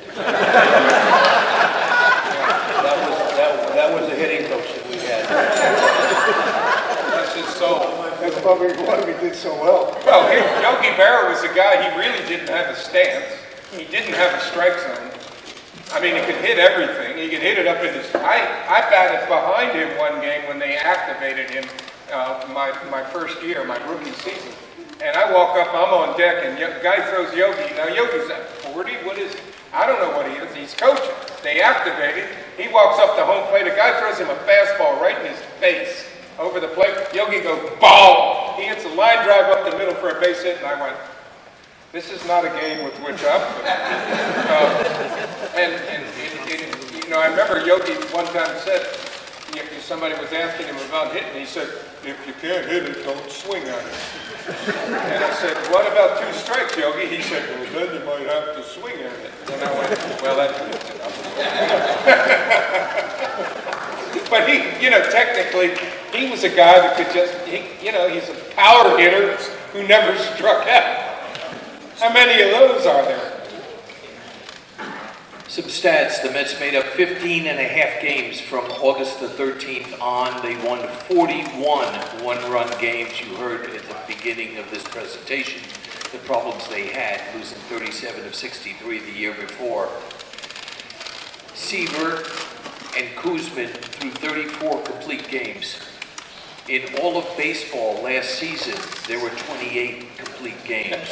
Speaker 6: That was the hitting coach that we had.
Speaker 4: That's his soul.
Speaker 7: That's probably why we did so well.
Speaker 4: Well, Yogi Berra was a guy, he really didn't have a stance. He didn't have a strike zone. I mean, he could hit everything. He could hit it up in his... I batted behind him one game when they activated him my first year, my rookie season. And I walk up, I'm on deck, and the guy throws Yogi. Now, Yogi's at 40. What is he? I don't know what he is. He's coaching. They activate him. He walks up to home plate. A guy throws him a fastball right in his face over the plate. Yogi goes, ball! He hits a line drive up the middle for a base hit, and I went, this is not a game with which I'm I remember Yogi one time said, somebody was asking him about hitting, he said, if you can't hit it, don't swing on it. And I said, what about 2 strikes, Yogi? He said, well, then you might have to swing at it. And I went, well, that's enough. But he, technically, he was a guy that could just, he's a power hitter who never struck out. How many of those are there?
Speaker 3: Some stats. The Mets made up 15 and a half games from August the 13th on. They won 41 one-run games. You heard at the beginning of this presentation the problems they had, losing 37 of 63 the year before. Seaver and Kuzmin threw 34 complete games. In all of baseball last season, there were 28 complete games.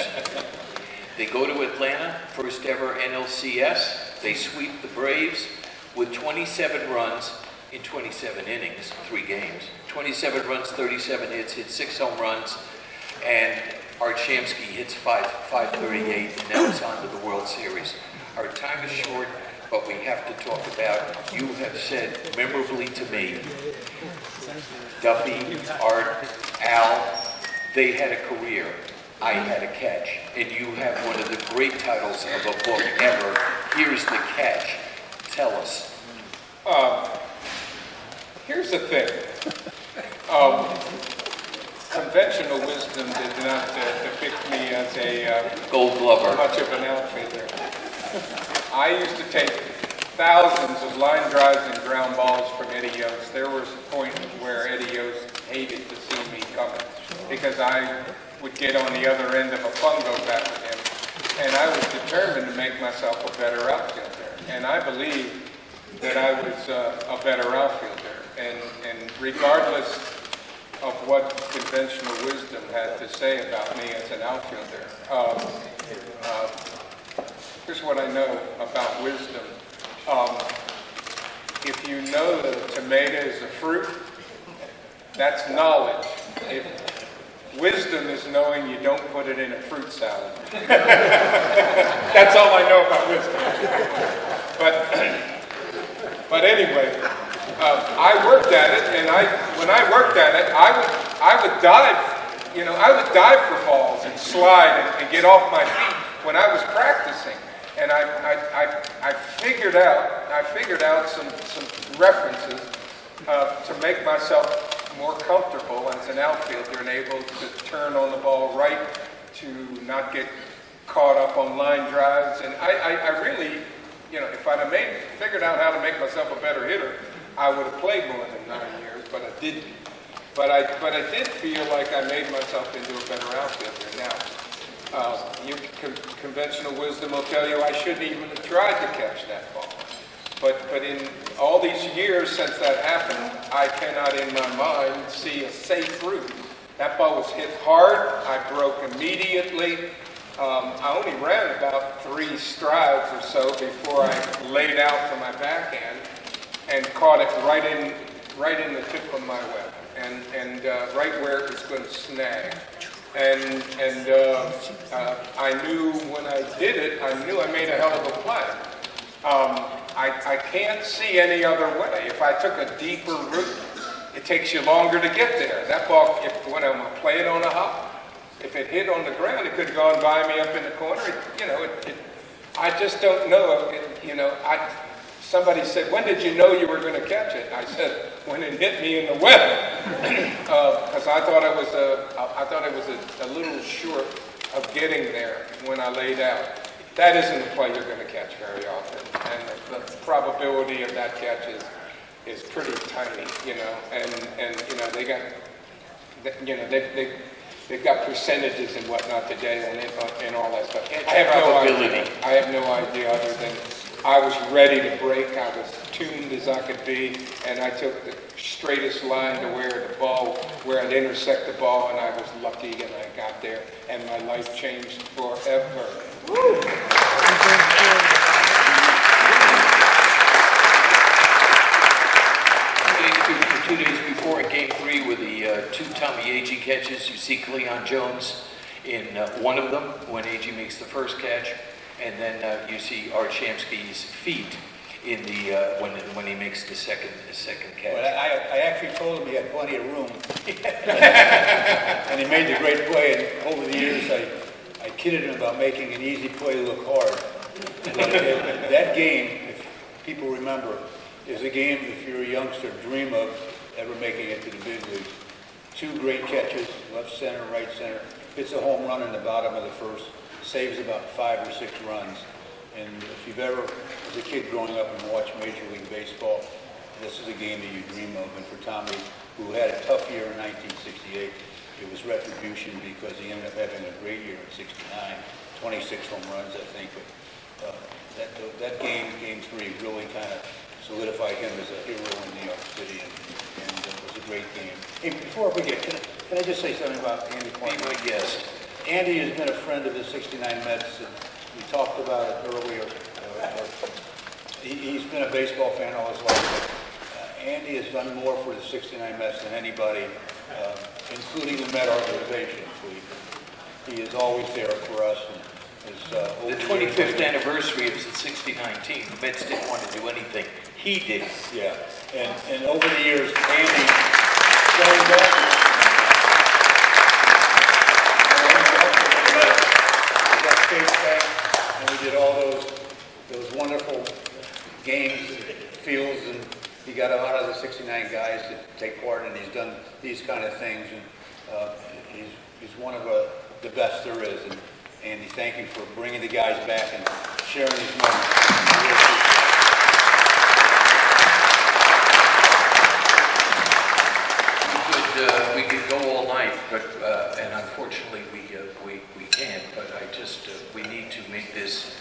Speaker 3: They go to Atlanta, first ever NLCS. They sweep the Braves with 27 runs in 27 innings, 3 games. 27 runs, 37 hits, hit 6 home runs, and Art Shamsky hits 538, and now it's on to the World Series. Our time is short, but we have to talk about, you have said memorably to me, Duffy, Art, Al, they had a career. I had a catch, and you have one of the great titles of a book ever. Here's the catch. Tell us.
Speaker 4: Here's the thing. Conventional wisdom did not depict me as a
Speaker 3: Gold Glover.
Speaker 4: Much of an outfielder. I used to take thousands of line drives and ground balls from Eddie Yost. There was a point where Eddie Yost hated to see me coming because I would get on the other end of a fungo bat with him. And I was determined to make myself a better outfielder. And I believe that I was a better outfielder. And regardless of what conventional wisdom had to say about me as an outfielder, here's what I know about wisdom. If you know that a tomato is a fruit, that's knowledge. Wisdom is knowing you don't put it in a fruit salad. That's all I know about wisdom. But anyway, I worked at it, and when I worked at it, I would dive. I would dive for balls and slide and get off my feet when I was practicing. And I figured out some references to make myself more comfortable as an outfielder and able to turn on the ball right, to not get caught up on line drives. And I really, if I'd have figured out how to make myself a better hitter, I would have played more than 9 years, but I didn't. But I did feel like I made myself into a better outfielder. Now, Conventional wisdom will tell you I shouldn't even have tried to catch that ball. But in all these years since that happened, I cannot in my mind see a safe route. That ball was hit hard. I broke immediately. I only ran about 3 strides or so before I laid out to my backhand and caught it right in the tip of my weapon and right where it was going to snag. And I knew when I did it, I knew I made a hell of a play. I can't see any other way. If I took a deeper route, it takes you longer to get there. That ball, when I'm playing on a hop, if it hit on the ground, it could have gone by me up in the corner. I just don't know. Somebody said, "When did you know you were going to catch it?" I said, "When it hit me in the webbing," because I thought it was a little short of getting there when I laid out. That isn't a play you're going to catch very often, and the probability of that catch is pretty tiny, And they've got percentages and whatnot today and all that stuff. I have no idea other than I was ready to break. I was tuned as I could be, and I took the straightest line to where I'd intersect the ball, and I was lucky, and I got there, and my life changed forever. Woo!
Speaker 3: 2 days before in Game 3 with the 2 Tommy Agee catches, you see Cleon Jones in one of them when Agee makes the first catch, and then you see Art Shamsky's feet in the when he makes the second catch.
Speaker 6: Well, I actually told him he had plenty of room, and he made the great play. And over the years, I kidded him about making an easy play look hard. But that game, if people remember, is a game, if you're a youngster, dream of ever making it to the big leagues. 2 great catches, left center, right center. Hits a home run in the bottom of the first, saves about 5 or 6 runs. And if you've ever, as a kid growing up and watched Major League Baseball, this is a game that you dream of. And for Tommy, who had a tough year in 1968, it was retribution because he ended up having a great year in '69, 26 home runs, I think. But that game 3, really kind of solidified him as a hero in New York City, and it was a great game. Hey, before I forget, can I just say something about Andy Clark?
Speaker 3: Be my guest.
Speaker 6: Andy has been a friend of the '69 Mets, and we talked about it earlier. He's been a baseball fan all his life, but Andy has done more for the '69 Mets than anybody, including the Met organization. He is always there for us. And
Speaker 3: the 25th anniversary of the '69 team, the Mets didn't want to do anything. He did.
Speaker 6: Yeah, and over the years, Andy going back. And we did all those wonderful games, fields, and he got a lot of the '69 guys to take part, and he's done these kind of things, and he's one of the best there is. And Andy, thank you for bringing the guys back and sharing these moments.
Speaker 3: We could go all night, but and unfortunately we can't. But we need to make this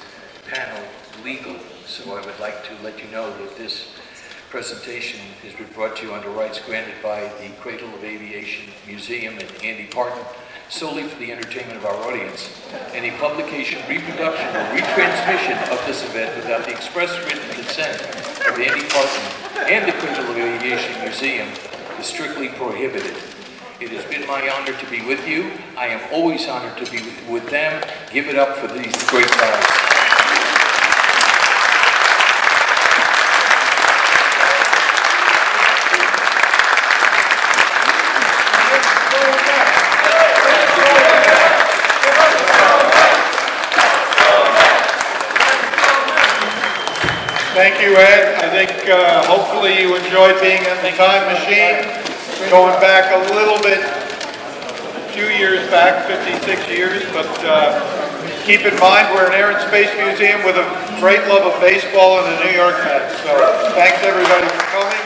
Speaker 3: panel legal. So I would like to let you know that this presentation has been brought to you under rights granted by the Cradle of Aviation Museum and Andy Parton, solely for the entertainment of our audience. Any publication, reproduction, or retransmission of this event without the express written consent of Andy Parton and the Cradle of Aviation Museum is strictly prohibited. It has been my honor to be with you. I am always honored to be with them. Give it up for these great guys.
Speaker 2: Thank you, Ed. I think hopefully you enjoyed being in the time machine, going back a little bit, a few years back, 56 years, but keep in mind we're an Air and Space Museum with a great love of baseball and the New York Mets. So thanks everybody for coming.